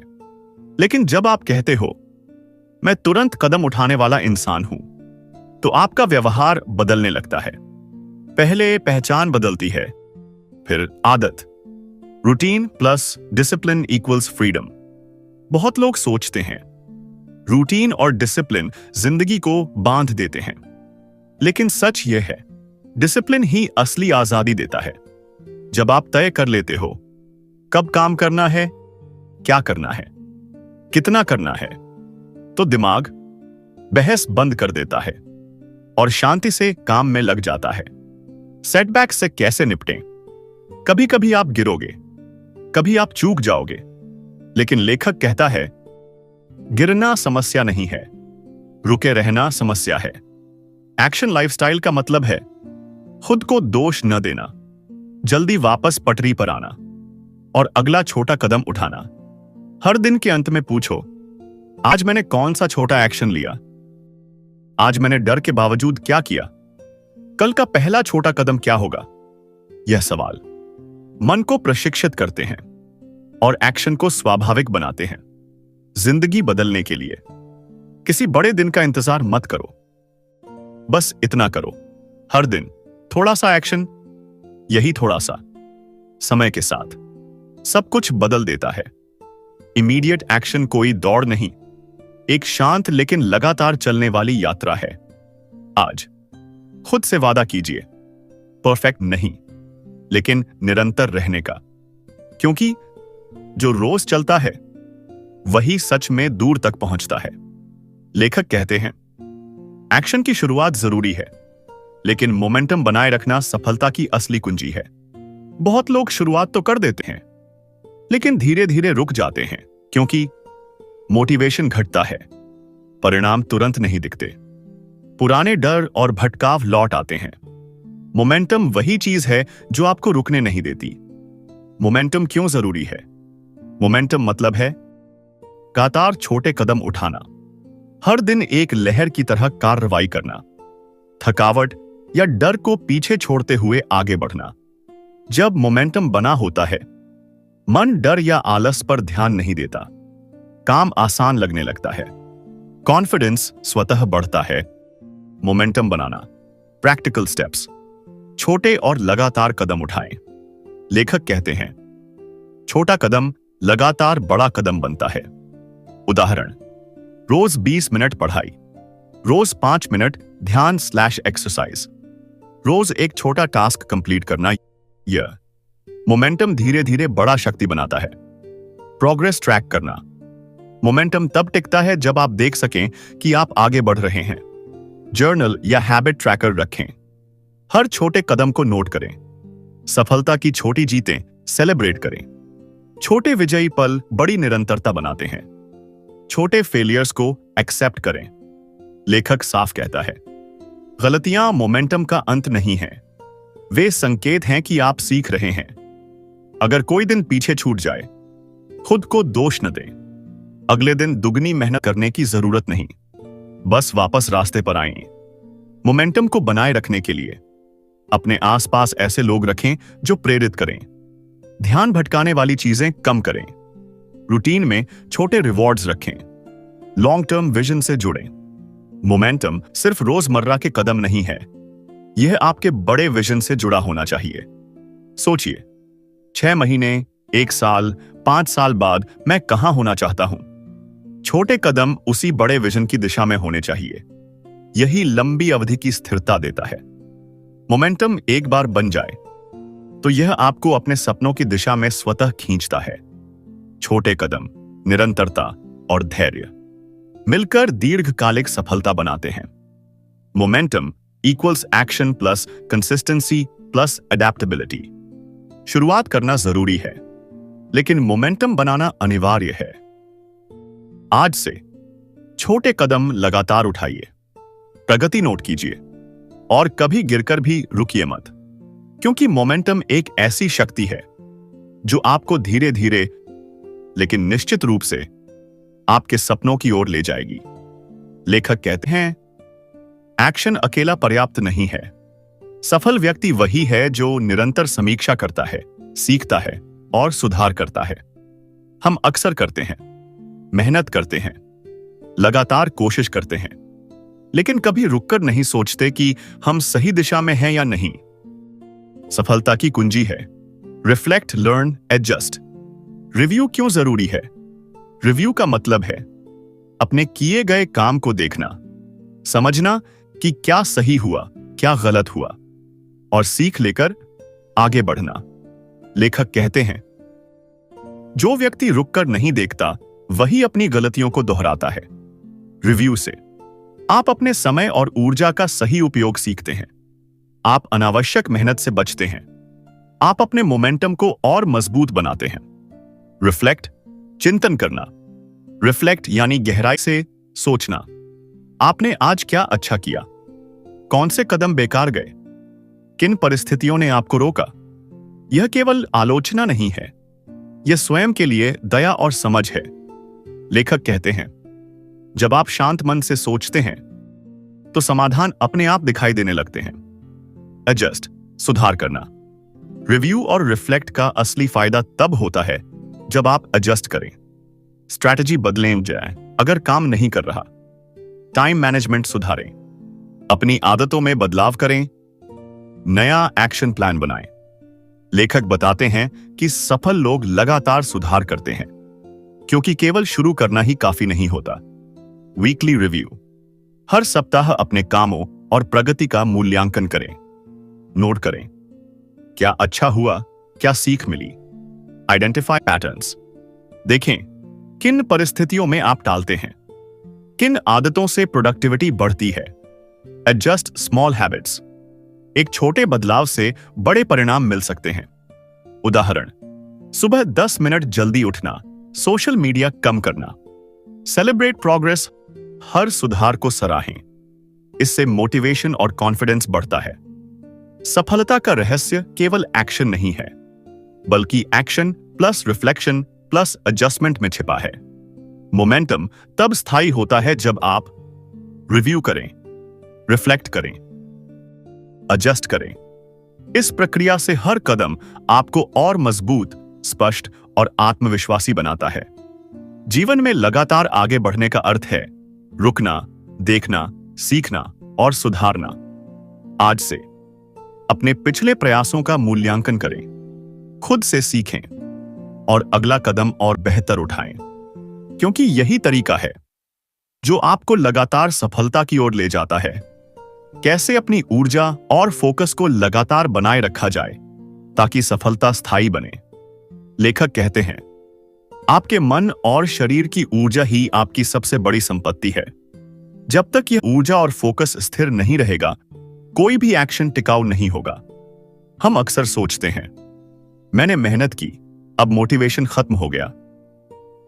लेकिन जब आप कहते हो, मैं तुरंत कदम उठाने वाला इंसान हूं, तो आपका व्यवहार बदलने लगता है। पहले पहचान बदलती है, फिर आदत। Routine plus discipline equals freedom. बहुत लोग सोचते हैं रूटीन और डिसिप्लिन जिंदगी को बांध देते हैं, लेकिन सच यह है, डिसिप्लिन ही असली आजादी देता है। जब आप तय कर लेते हो कब काम करना है, क्या करना है, कितना करना है, तो दिमाग बहस बंद कर देता है और शांति से काम में लग जाता है। सेटबैक से कैसे निपटें? कभी कभी आप गिरोगे, कभी आप चूक जाओगे, लेकिन लेखक कहता है, गिरना समस्या नहीं है, रुके रहना समस्या है। एक्शन लाइफस्टाइल का मतलब है खुद को दोष न देना, जल्दी वापस पटरी पर आना, और अगला छोटा कदम उठाना। हर दिन के अंत में पूछो, आज मैंने कौन सा छोटा एक्शन लिया? आज मैंने डर के बावजूद क्या किया? कल का पहला छोटा कदम क्या होगा? यह सवाल मन को प्रशिक्षित करते हैं और एक्शन को स्वाभाविक बनाते हैं। जिंदगी बदलने के लिए किसी बड़े दिन का इंतजार मत करो, बस इतना करो, हर दिन थोड़ा सा एक्शन। यही थोड़ा सा समय के साथ सब कुछ बदल देता है। इमीडिएट एक्शन कोई दौड़ नहीं, एक शांत लेकिन लगातार चलने वाली यात्रा है। आज खुद से वादा कीजिए, परफेक्ट नहीं, लेकिन निरंतर रहने का, क्योंकि जो रोज चलता है वही सच में दूर तक पहुंचता है। लेखक कहते हैं, एक्शन की शुरुआत जरूरी है, लेकिन मोमेंटम बनाए रखना सफलता की असली कुंजी है। बहुत लोग शुरुआत तो कर देते हैं, लेकिन धीरे धीरे रुक जाते हैं, क्योंकि मोटिवेशन घटता है, परिणाम तुरंत नहीं दिखते, पुराने डर और भटकाव लौट आते हैं। मोमेंटम वही चीज है जो आपको रुकने नहीं देती। मोमेंटम क्यों जरूरी है? मोमेंटम मतलब है लगातार छोटे कदम उठाना, हर दिन एक लहर की तरह कार्रवाई करना, थकावट या डर को पीछे छोड़ते हुए आगे बढ़ना। जब मोमेंटम बना होता है, मन डर या आलस पर ध्यान नहीं देता, काम आसान लगने लगता है, कॉन्फिडेंस स्वतः बढ़ता है। मोमेंटम बनाना, प्रैक्टिकल स्टेप्स, छोटे और लगातार कदम उठाएं। लेखक कहते हैं, छोटा कदम लगातार बड़ा कदम बनता है। उदाहरण, रोज 20 मिनट पढ़ाई, रोज 5 मिनट ध्यान/एक्सरसाइज, रोज एक छोटा टास्क कंप्लीट करना। यह मोमेंटम धीरे धीरे बड़ा शक्ति बनाता है। प्रोग्रेस ट्रैक करना, मोमेंटम तब टिकता है जब आप देख सकें कि आप आगे बढ़ रहे हैं। जर्नल या हैबिट ट्रैकर रखें, हर छोटे कदम को नोट करें, सफलता की छोटी जीतें सेलिब्रेट करें। छोटे विजयी पल बड़ी निरंतरता बनाते हैं। छोटे फेलियर्स को एक्सेप्ट करें। लेखक साफ कहता है, गलतियां मोमेंटम का अंत नहीं है, वे संकेत हैं कि आप सीख रहे हैं। अगर कोई दिन पीछे छूट जाए, खुद को दोष न दें। अगले दिन दुगनी मेहनत करने की जरूरत नहीं, बस वापस रास्ते पर आएं। मोमेंटम को बनाए रखने के लिए अपने आसपास ऐसे लोग रखें जो प्रेरित करें। ध्यान भटकाने वाली चीजें कम करें। रूटीन में छोटे रिवॉर्ड्स रखें। लॉन्ग टर्म विजन से जुड़ें। मोमेंटम सिर्फ रोजमर्रा के कदम नहीं है, यह आपके बड़े विजन से जुड़ा होना चाहिए। सोचिए, 6 महीने, 1 साल, 5 साल बाद मैं कहां होना चाहता हूं? छोटे कदम उसी बड़े विजन की दिशा में होने चाहिए। यही लंबी अवधि की स्थिरता देता है। मोमेंटम एक बार बन जाए तो यह आपको अपने सपनों की दिशा में स्वतः खींचता है। छोटे कदम, निरंतरता और धैर्य मिलकर दीर्घकालिक सफलता बनाते हैं। Momentum equals action plus consistency plus adaptability. शुरुआत करना जरूरी है, लेकिन मोमेंटम बनाना अनिवार्य है। आज से छोटे कदम लगातार उठाइए, प्रगति नोट कीजिए और कभी गिरकर भी रुकिए मत, क्योंकि मोमेंटम एक ऐसी शक्ति है जो आपको धीरे धीरे लेकिन निश्चित रूप से आपके सपनों की ओर ले जाएगी। लेखक कहते हैं, एक्शन अकेला पर्याप्त नहीं है। सफल व्यक्ति वही है जो निरंतर समीक्षा करता है, सीखता है और सुधार करता है। हम अक्सर करते हैं, मेहनत करते हैं, लगातार कोशिश करते हैं, लेकिन कभी रुककर नहीं सोचते कि हम सही दिशा में हैं या नहीं। सफलता की कुंजी है रिफ्लेक्ट, लर्न, एडजस्ट। रिव्यू क्यों जरूरी है? रिव्यू का मतलब है अपने किए गए काम को देखना, समझना कि क्या सही हुआ, क्या गलत हुआ, और सीख लेकर आगे बढ़ना। लेखक कहते हैं, जो व्यक्ति रुककर नहीं देखता वही अपनी गलतियों को दोहराता है। रिव्यू से आप अपने समय और ऊर्जा का सही उपयोग सीखते हैं। आप अनावश्यक मेहनत से बचते हैं। आप अपने मोमेंटम को और मजबूत बनाते हैं। रिफ्लेक्ट, चिंतन करना। रिफ्लेक्ट यानी गहराई से सोचना। आपने आज क्या अच्छा किया? कौन से कदम बेकार गए? किन परिस्थितियों ने आपको रोका? यह केवल आलोचना नहीं है, यह स्वयं के लिए दया और समझ है। लेखक कहते हैं, जब आप शांत मन से सोचते हैं तो समाधान अपने आप दिखाई देने लगते हैं। एडजस्ट, सुधार करना। रिव्यू और रिफ्लेक्ट का असली फायदा तब होता है जब आप एडजस्ट करें, स्ट्रैटेजी बदलें जाए अगर काम नहीं कर रहा, टाइम मैनेजमेंट सुधारें, अपनी आदतों में बदलाव करें, नया एक्शन प्लान बनाएं। लेखक बताते हैं कि सफल लोग लगातार सुधार करते हैं, क्योंकि केवल शुरू करना ही काफी नहीं होता। वीकली रिव्यू, हर सप्ताह अपने कामों और प्रगति का मूल्यांकन करें। नोट करें, क्या अच्छा हुआ, क्या सीख मिली। Identify patterns. देखें किन परिस्थितियों में आप टालते हैं, किन आदतों से प्रोडक्टिविटी बढ़ती है। Adjust small habits. एक छोटे बदलाव से बड़े परिणाम मिल सकते हैं। उदाहरण, सुबह 10 मिनट जल्दी उठना, सोशल मीडिया कम करना। सेलिब्रेट प्रोग्रेस, हर सुधार को सराहें। इससे मोटिवेशन और कॉन्फिडेंस बढ़ता है। सफलता का रहस्य केवल एक्शन नहीं है, बल्कि action plus reflection plus adjustment में छिपा है। मोमेंटम तब स्थायी होता है जब आप रिव्यू करें, रिफ्लेक्ट करें, एडजस्ट करें। इस प्रक्रिया से हर कदम आपको और मजबूत, स्पष्ट और आत्मविश्वासी बनाता है। जीवन में लगातार आगे बढ़ने का अर्थ है रुकना, देखना, सीखना और सुधारना। आज से अपने पिछले प्रयासों का मूल्यांकन करें, खुद से सीखें और अगला कदम और बेहतर उठाएं, क्योंकि यही तरीका है जो आपको लगातार सफलता की ओर ले जाता है। कैसे अपनी ऊर्जा और फोकस को लगातार बनाए रखा जाए ताकि सफलता स्थायी बने। लेखक कहते हैं, आपके मन और शरीर की ऊर्जा ही आपकी सबसे बड़ी संपत्ति है। जब तक यह ऊर्जा और फोकस स्थिर नहीं रहेगा, कोई भी एक्शन टिकाऊ नहीं होगा। हम अक्सर सोचते हैं, मैंने मेहनत की, अब मोटिवेशन खत्म हो गया।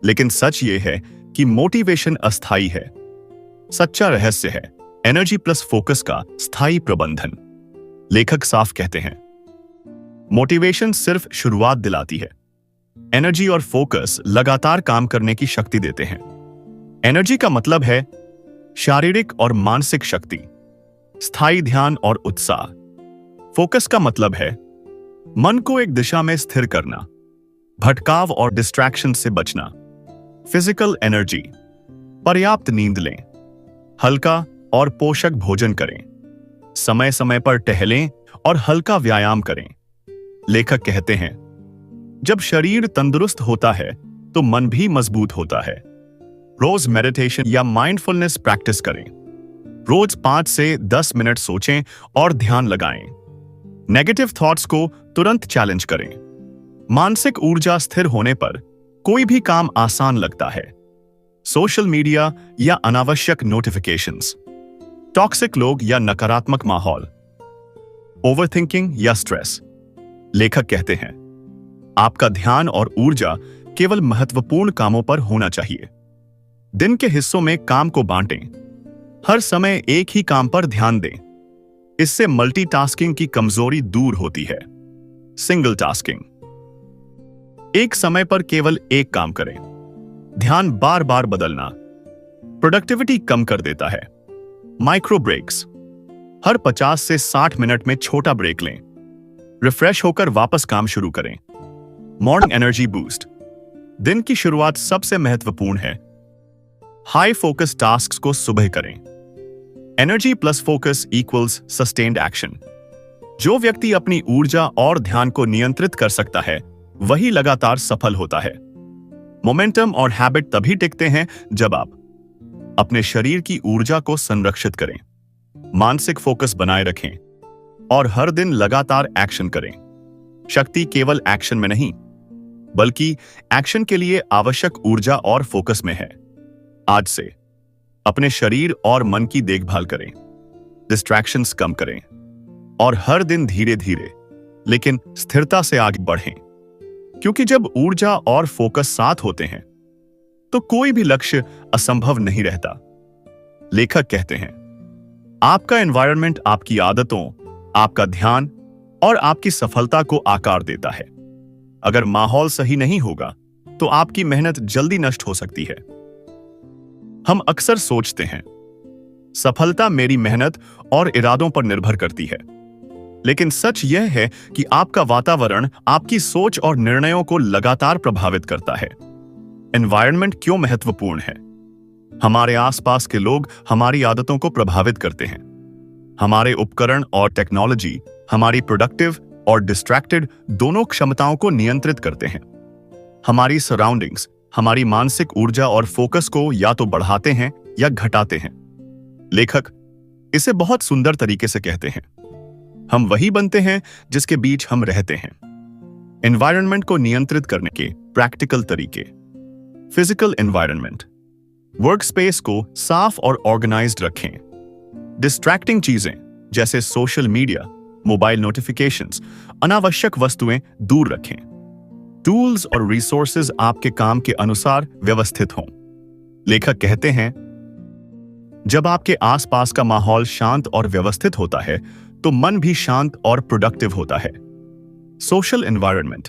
लेकिन सच यह है कि मोटिवेशन अस्थायी है। सच्चा रहस्य है एनर्जी प्लस फोकस का स्थायी प्रबंधन। लेखक साफ कहते हैं, मोटिवेशन सिर्फ शुरुआत दिलाती है, एनर्जी और फोकस लगातार काम करने की शक्ति देते हैं। एनर्जी का मतलब है शारीरिक और मानसिक शक्ति, स्थायी ध्यान और उत्साह। फोकस का मतलब है मन को एक दिशा में स्थिर करना, भटकाव और डिस्ट्रैक्शन से बचना। फिजिकल एनर्जी, पर्याप्त नींद लें, हल्का और पोषक भोजन करें, समय समय पर टहलें और हल्का व्यायाम करें। लेखक कहते हैं, जब शरीर तंदुरुस्त होता है तो मन भी मजबूत होता है। रोज मेडिटेशन या माइंडफुलनेस प्रैक्टिस करें। रोज 5 से 10 मिनट सोचें और ध्यान लगाएं। नेगेटिव थॉट्स को तुरंत चैलेंज करें। मानसिक ऊर्जा स्थिर होने पर कोई भी काम आसान लगता है। सोशल मीडिया या अनावश्यक नोटिफिकेशंस, टॉक्सिक लोग या नकारात्मक माहौल, ओवरथिंकिंग या स्ट्रेस। लेखक कहते हैं, आपका ध्यान और ऊर्जा केवल महत्वपूर्ण कामों पर होना चाहिए। दिन के हिस्सों में काम को बांटें, हर समय एक ही काम पर ध्यान दें। इससे मल्टीटास्किंग की कमजोरी दूर होती है। सिंगल टास्किंग, एक समय पर केवल एक काम करें। ध्यान बार बार बदलना प्रोडक्टिविटी कम कर देता है। माइक्रो ब्रेक्स, हर 50 से 60 मिनट में छोटा ब्रेक लें। रिफ्रेश होकर वापस काम शुरू करें। मॉर्निंग एनर्जी बूस्ट, दिन की शुरुआत सबसे महत्वपूर्ण है। हाई फोकस टास्क्स को सुबह करें। Energy plus focus equals sustained action. जो व्यक्ति अपनी ऊर्जा और ध्यान को नियंत्रित कर सकता है, वही लगातार सफल होता है। मोमेंटम और हैबिट तभी टिकते हैं जब आप अपने शरीर की ऊर्जा को संरक्षित करें, मानसिक फोकस बनाए रखें और हर दिन लगातार एक्शन करें। शक्ति केवल एक्शन में नहीं, बल्कि एक्शन के लिए आवश्यक ऊर्जा और फोकस में है। आज से अपने शरीर और मन की देखभाल करें, डिस्ट्रैक्शंस कम करें और हर दिन धीरे धीरे लेकिन स्थिरता से आगे बढ़ें। क्योंकि जब ऊर्जा और फोकस साथ होते हैं तो कोई भी लक्ष्य असंभव नहीं रहता। लेखक कहते हैं, आपका एनवायरनमेंट आपकी आदतों, आपका ध्यान और आपकी सफलता को आकार देता है। अगर माहौल सही नहीं होगा तो आपकी मेहनत जल्दी नष्ट हो सकती है। हम अक्सर सोचते हैं, सफलता मेरी मेहनत और इरादों पर निर्भर करती है। लेकिन सच यह है कि आपका वातावरण आपकी सोच और निर्णयों को लगातार प्रभावित करता है। एनवायरनमेंट क्यों महत्वपूर्ण है? हमारे आसपास के लोग हमारी आदतों को प्रभावित करते हैं। हमारे उपकरण और टेक्नोलॉजी हमारी प्रोडक्टिव और डिस्ट्रैक्टेड दोनों क्षमताओं को नियंत्रित करते हैं। हमारी सराउंडिंग्स हमारी मानसिक ऊर्जा और फोकस को या तो बढ़ाते हैं या घटाते हैं। लेखक इसे बहुत सुंदर तरीके से कहते हैं, हम वही बनते हैं जिसके बीच हम रहते हैं। एनवायरनमेंट को नियंत्रित करने के प्रैक्टिकल तरीके। फिजिकल एनवायरनमेंट, वर्क स्पेस को साफ और ऑर्गेनाइज्ड रखें। डिस्ट्रैक्टिंग चीजें जैसे सोशल मीडिया, मोबाइल नोटिफिकेशंस, अनावश्यक वस्तुएं दूर रखें। टूल्स और रिसोर्सेज आपके काम के अनुसार व्यवस्थित हों। लेखक कहते हैं, जब आपके आसपास का माहौल शांत और व्यवस्थित होता है तो मन भी शांत और प्रोडक्टिव होता है। सोशल एनवायरनमेंट,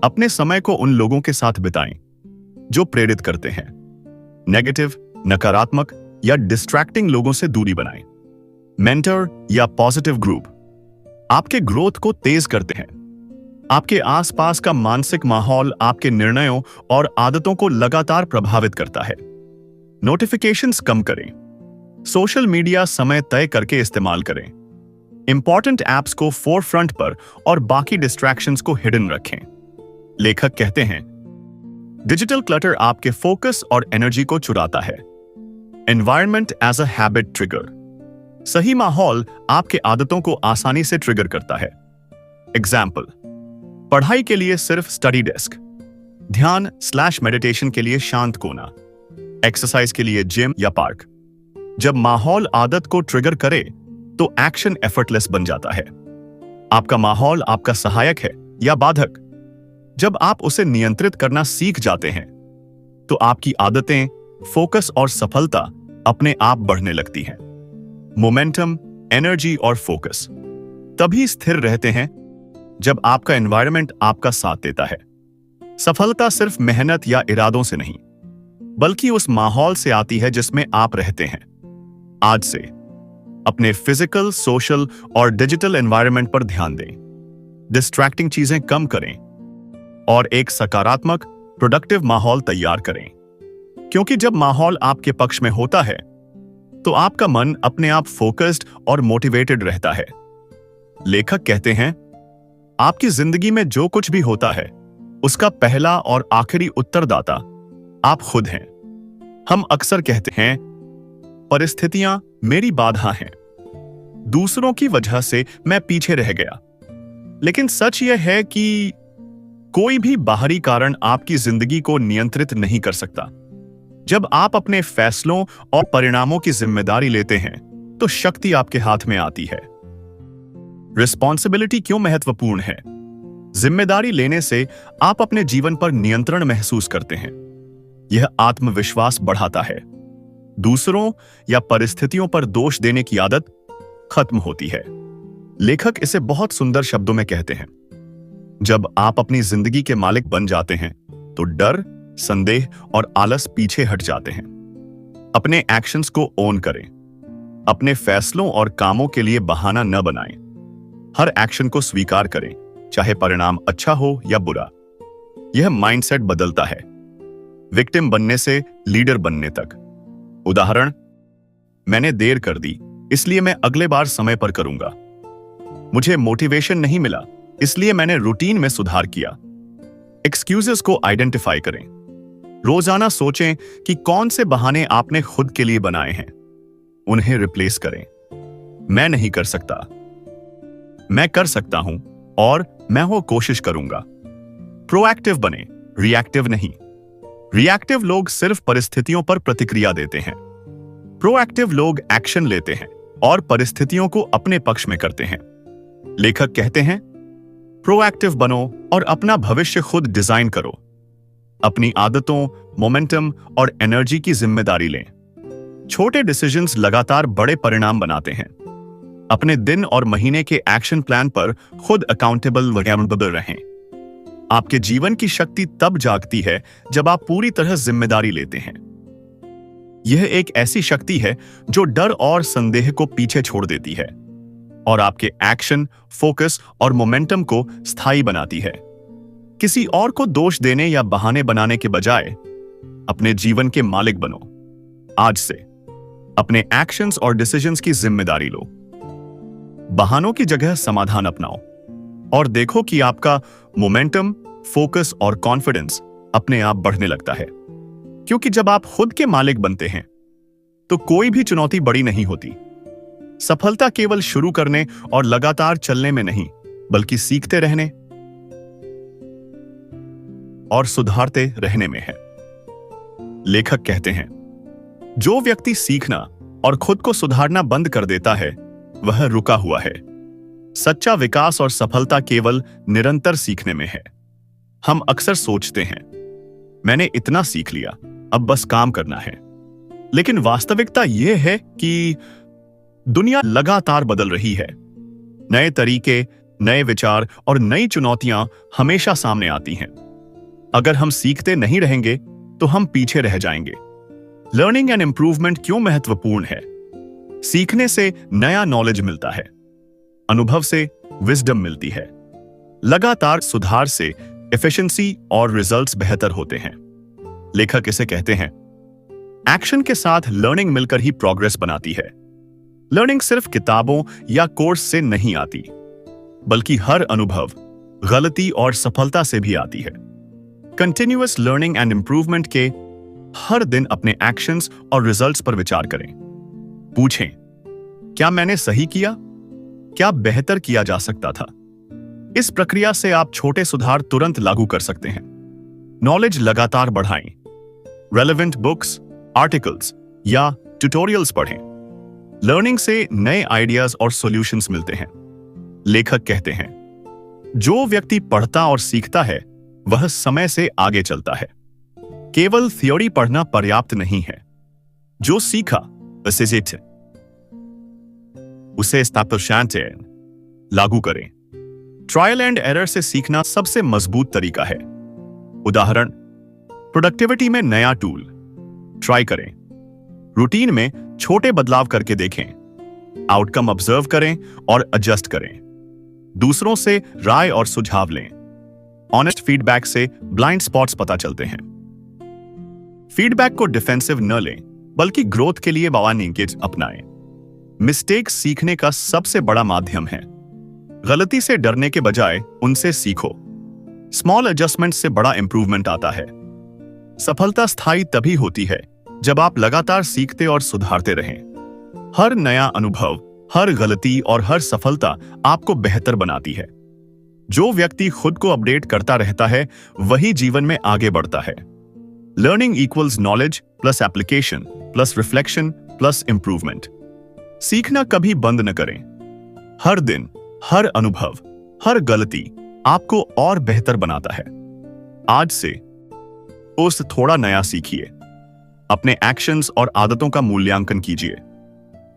अपने समय को उन लोगों के साथ बिताएं जो प्रेरित करते हैं। नेगेटिव, नकारात्मक या डिस्ट्रैक्टिंग लोगों से दूरी बनाएं। मेंटर या पॉजिटिव ग्रुप आपके ग्रोथ को तेज करते हैं। आपके आसपास का मानसिक माहौल आपके निर्णयों और आदतों को लगातार प्रभावित करता है। नोटिफिकेशंस कम करें। सोशल मीडिया समय तय करके इस्तेमाल करें। इंपॉर्टेंट ऐप्स को फोरफ्रंट पर और बाकी डिस्ट्रैक्शंस को हिडन रखें। लेखक कहते हैं, डिजिटल क्लटर आपके फोकस और एनर्जी को चुराता है। Environment as a habit trigger, सही माहौल आपके आदतों को आसानी से ट्रिगर करता है। एग्जाम्पल, पढ़ाई के लिए सिर्फ स्टडी डेस्क, ध्यान/मेडिटेशन के लिए शांत कोना, एक्सरसाइज के लिए जिम या पार्क। जब माहौल आदत को ट्रिगर करे तो एक्शन एफर्टलेस बन जाता है। आपका माहौल आपका सहायक है या बाधक? जब आप उसे नियंत्रित करना सीख जाते हैं तो आपकी आदतें, फोकस और सफलता अपने आप बढ़ने लगती हैं। मोमेंटम, एनर्जी और फोकस तभी स्थिर रहते हैं जब आपका एनवायरनमेंट आपका साथ देता है। सफलता सिर्फ मेहनत या इरादों से नहीं, बल्कि उस माहौल से आती है जिसमें आप रहते हैं। आज से अपने फिजिकल, सोशल और डिजिटल एनवायरनमेंट पर ध्यान दें। डिस्ट्रैक्टिंग चीजें कम करें और एक सकारात्मक, प्रोडक्टिव माहौल तैयार करें। क्योंकि जब माहौल आपके पक्ष में होता है तो आपका मन अपने आप फोकस्ड और मोटिवेटेड रहता है। लेखक कहते हैं, आपकी जिंदगी में जो कुछ भी होता है उसका पहला और आखिरी उत्तरदाता आप खुद हैं। हम अक्सर कहते हैं, परिस्थितियां मेरी बाधा हैं, दूसरों की वजह से मैं पीछे रह गया। लेकिन सच यह है कि कोई भी बाहरी कारण आपकी जिंदगी को नियंत्रित नहीं कर सकता। जब आप अपने फैसलों और परिणामों की जिम्मेदारी लेते हैं तो शक्ति आपके हाथ में आती है। रिस्पॉन्सिबिलिटी क्यों महत्वपूर्ण है? जिम्मेदारी लेने से आप अपने जीवन पर नियंत्रण महसूस करते हैं। यह आत्मविश्वास बढ़ाता है। दूसरों या परिस्थितियों पर दोष देने की आदत खत्म होती है। लेखक इसे बहुत सुंदर शब्दों में कहते हैं, जब आप अपनी जिंदगी के मालिक बन जाते हैं तो डर, संदेह और आलस पीछे हट जाते हैं। अपने एक्शंस को ओन करें। अपने फैसलों और कामों के लिए बहाना न बनाएं। हर एक्शन को स्वीकार करें, चाहे परिणाम अच्छा हो या बुरा। यह माइंडसेट बदलता है, विक्टिम बनने से लीडर बनने तक। उदाहरण, मैंने देर कर दी इसलिए मैं अगले बार समय पर करूंगा। मुझे मोटिवेशन नहीं मिला इसलिए मैंने रूटीन में सुधार किया। एक्सक्यूजेस को आइडेंटिफाई करें। रोजाना सोचें कि कौन से बहाने आपने खुद के लिए बनाए हैं। उन्हें रिप्लेस करें। मैं नहीं कर सकता, मैं कर सकता हूं और मैं वो कोशिश करूंगा। प्रोएक्टिव बने, रिएक्टिव नहीं। रिएक्टिव लोग सिर्फ परिस्थितियों पर प्रतिक्रिया देते हैं। प्रोएक्टिव लोग एक्शन लेते हैं और परिस्थितियों को अपने पक्ष में करते हैं। लेखक कहते हैं, प्रोएक्टिव बनो और अपना भविष्य खुद डिजाइन करो। अपनी आदतों, मोमेंटम और एनर्जी की जिम्मेदारी लें। छोटे डिसीजंस लगातार बड़े परिणाम बनाते हैं। अपने दिन और महीने के एक्शन प्लान पर खुद अकाउंटेबल रहें। आपके जीवन की शक्ति तब जागती है जब आप पूरी तरह जिम्मेदारी लेते हैं। यह एक ऐसी शक्ति है जो डर और संदेह को पीछे छोड़ देती है और आपके एक्शन, फोकस और मोमेंटम को स्थायी बनाती है। किसी और को दोष देने या बहाने बनाने के बजाय अपने जीवन के मालिक बनो। आज से अपने एक्शंस और डिसीजंस की जिम्मेदारी लो। बहानों की जगह समाधान अपनाओ और देखो कि आपका मोमेंटम, फोकस और कॉन्फिडेंस अपने आप बढ़ने लगता है। क्योंकि जब आप खुद के मालिक बनते हैं तो कोई भी चुनौती बड़ी नहीं होती, सफलता केवल शुरू करने और लगातार चलने में नहीं, बल्कि सीखते रहने और सुधारते रहने में है। लेखक कहते हैं, जो व्यक्ति सीखना और खुद को सुधारना बंद कर देता है, वह रुका हुआ है। सच्चा विकास और सफलता केवल निरंतर सीखने में है। हम अक्सर सोचते हैं, मैंने इतना सीख लिया, अब बस काम करना है। लेकिन वास्तविकता यह है कि दुनिया लगातार बदल रही है। नए तरीके, नए विचार और नई चुनौतियां हमेशा सामने आती हैं। अगर हम सीखते नहीं रहेंगे तो हम पीछे रह जाएंगे। लर्निंग एंड इंप्रूवमेंट क्यों महत्वपूर्ण है? सीखने से नया नॉलेज मिलता है, अनुभव से विजडम मिलती है, लगातार सुधार से एफिशिएंसी और रिजल्ट्स बेहतर होते हैं। लेखक इसे कहते हैं, एक्शन के साथ लर्निंग मिलकर ही प्रोग्रेस बनाती है। लर्निंग सिर्फ किताबों या कोर्स से नहीं आती, बल्कि हर अनुभव, गलती और सफलता से भी आती है। कंटिन्यूअस लर्निंग एंड इंप्रूवमेंट के हर दिन अपने एक्शंस और रिजल्ट्स पर विचार करें। पूछें, क्या मैंने सही किया? क्या बेहतर किया जा सकता था? इस प्रक्रिया से आप छोटे सुधार तुरंत लागू कर सकते हैं। नॉलेज लगातार बढ़ाएं। रेलेवेंट बुक्स, आर्टिकल्स या ट्यूटोरियल्स पढ़ें। लर्निंग से नए आइडियाज और सॉल्यूशंस मिलते हैं। लेखक कहते हैं, जो व्यक्ति पढ़ता और सीखता है, वह समय से आगे चलता है। केवल थ्योरी पढ़ना पर्याप्त नहीं है। जो सीखा उसे लागू करें। ट्रायल एंड एरर से सीखना सबसे मजबूत तरीका है। उदाहरण, प्रोडक्टिविटी में नया टूल ट्राई करें। रूटीन में छोटे बदलाव करके देखें। आउटकम ऑब्जर्व करें और एडजस्ट करें। दूसरों से राय और सुझाव लें। ऑनेस्ट फीडबैक से ब्लाइंड स्पॉट्स पता चलते हैं। फीडबैक को डिफेंसिव न लें, बल्कि ग्रोथ के लिए बावानिंगेज अपनाएं। मिस्टेक सीखने का सबसे बड़ा माध्यम है। गलती से डरने के बजाय उनसे सीखो। स्मॉल एडजस्टमेंट से बड़ा इंप्रूवमेंट आता है। सफलता स्थायी तभी होती है जब आप लगातार सीखते और सुधारते रहें। हर नया अनुभव, हर गलती और हर सफलता आपको बेहतर बनाती है। जो व्यक्ति खुद को अपडेट करता रहता है, वही जीवन में आगे बढ़ता है। Learning equals knowledge plus application plus reflection plus improvement. सीखना कभी बंद न करें। हर दिन, हर अनुभव, हर गलती आपको और बेहतर बनाता है। आज से उस थोड़ा नया सीखिए। अपने एक्शंस और आदतों का मूल्यांकन कीजिए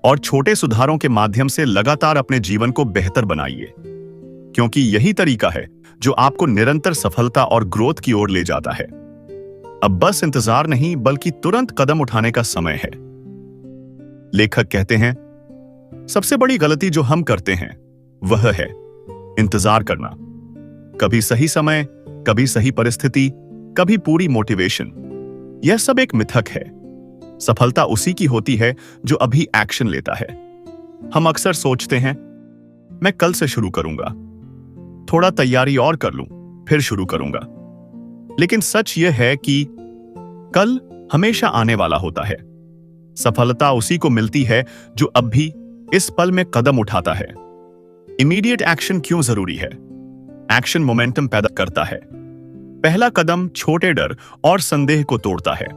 और छोटे सुधारों के माध्यम से लगातार अपने जीवन को बेहतर बनाइए, क्योंकि यही तरीका है जो आपको निरंतर सफलता और ग्रोथ की ओर ले जाता है। अब बस इंतजार नहीं, बल्कि तुरंत कदम उठाने का समय है। लेखक कहते हैं, सबसे बड़ी गलती जो हम करते हैं वह है इंतजार करना। कभी सही समय, कभी सही परिस्थिति, कभी पूरी मोटिवेशन। यह सब एक मिथक है। सफलता उसी की होती है जो अभी एक्शन लेता है। हम अक्सर सोचते हैं, मैं कल से शुरू करूंगा, थोड़ा तैयारी और कर लूं, फिर शुरू करूंगा। लेकिन सच यह है कि कल हमेशा आने वाला होता है। सफलता उसी को मिलती है जो अब भी इस पल में कदम उठाता है। इमीडिएट एक्शन क्यों जरूरी है? एक्शन मोमेंटम पैदा करता है। पहला कदम छोटे डर और संदेह को तोड़ता है।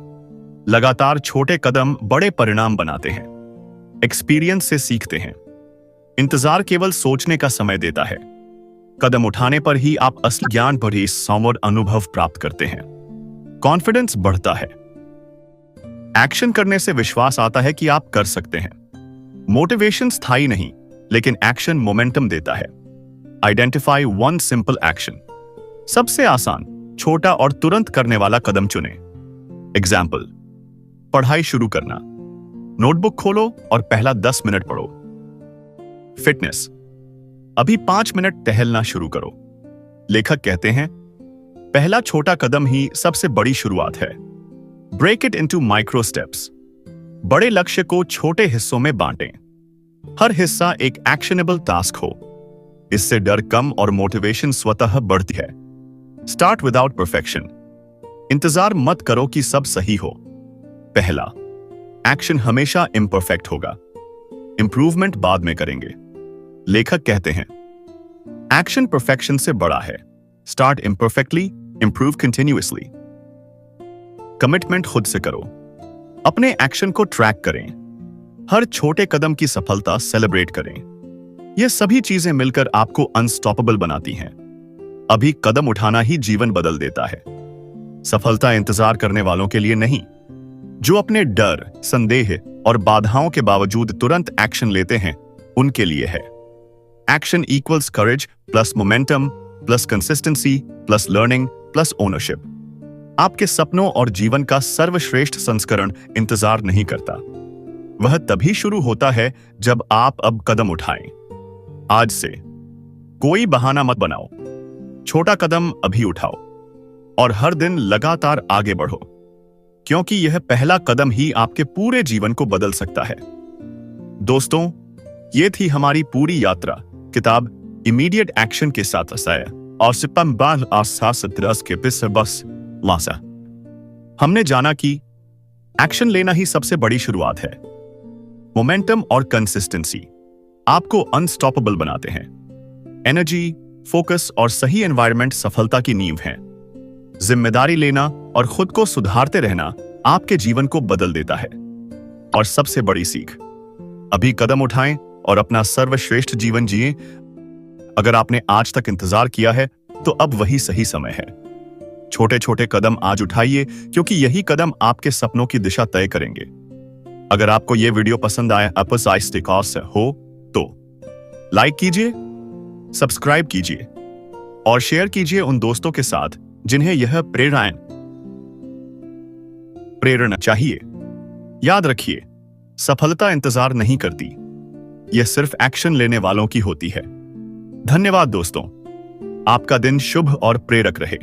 लगातार छोटे कदम बड़े परिणाम बनाते हैं। एक्सपीरियंस से सीखते हैं। इंतजार केवल सोचने का समय देता है। कदम उठाने पर ही आप असली ज्ञान भरी समृद्ध अनुभव प्राप्त करते हैं। कॉन्फिडेंस बढ़ता है। एक्शन करने से विश्वास आता है कि आप कर सकते हैं। मोटिवेशन स्थायी नहीं, लेकिन एक्शन मोमेंटम देता है। Identify one simple action. सबसे आसान, छोटा और तुरंत करने वाला कदम चुनें। एग्जाम्पल, पढ़ाई शुरू करना। नोटबुक खोलो और पहला 10 मिनट पढ़ो। फिटनेस, अभी 5 मिनट टहलना शुरू करो। लेखक कहते हैं, पहला छोटा कदम ही सबसे बड़ी शुरुआत है। Break it into micro steps. बड़े लक्ष्य को छोटे हिस्सों में बांटें। हर हिस्सा एक एक्शनेबल टास्क हो। इससे डर कम और मोटिवेशन स्वतः बढ़ती है। Start without perfection. इंतजार मत करो कि सब सही हो। पहला एक्शन हमेशा इम्परफेक्ट होगा। इंप्रूवमेंट बाद में करेंगे। लेखक कहते हैं, एक्शन परफेक्शन से बड़ा है। Start imperfectly, improve continuously. Commitment खुद से करो। अपने एक्शन को ट्रैक करें। हर छोटे कदम की सफलता सेलिब्रेट करें। ये सभी चीजें मिलकर आपको अनस्टॉपेबल बनाती हैं। अभी कदम उठाना ही जीवन बदल देता है। सफलता इंतजार करने वालों के लिए नहीं, जो अपने डर, संदेह और बाधाओं के बावजूद तुरंत एक्शन लेते हैं, उनके लिए है। Action equals courage plus momentum plus consistency plus learning plus ownership. आपके सपनों और जीवन का सर्वश्रेष्ठ संस्करण इंतजार नहीं करता। वह तभी शुरू होता है जब आप अब कदम उठाएं। आज से कोई बहाना मत बनाओ। छोटा कदम अभी उठाओ और हर दिन लगातार आगे बढ़ो, क्योंकि यह पहला कदम ही आपके पूरे जीवन को बदल सकता है। दोस्तों, ये थी हमारी पूरी यात्रा किताब इमीडिएट एक्शन के साथ और सिपम बाल आसास द्रस के पिसर बस लासा। हमने जाना कि एक्शन लेना ही सबसे बड़ी शुरुआत है। मोमेंटम और कंसिस्टेंसी आपको अनस्टॉपेबल बनाते हैं। एनर्जी, फोकस और सही एनवायरनमेंट सफलता की नींव है। जिम्मेदारी लेना और खुद को सुधारते रहना आपके जीवन को बदल देता है। और सबसे बड़ी सीख, अभी कदम उठाएं और अपना सर्वश्रेष्ठ जीवन जिएं। अगर आपने आज तक इंतजार किया है तो अब वही सही समय है। छोटे छोटे कदम आज उठाइए, क्योंकि यही कदम आपके सपनों की दिशा तय करेंगे। अगर आपको यह वीडियो पसंद आया हो तो लाइक कीजिए, सब्सक्राइब कीजिए और शेयर कीजिए उन दोस्तों के साथ जिन्हें यह प्रेरणा चाहिए। याद रखिए, सफलता इंतजार नहीं करती, यह सिर्फ एक्शन लेने वालों की होती है। धन्यवाद दोस्तों, आपका दिन शुभ और प्रेरक रहे।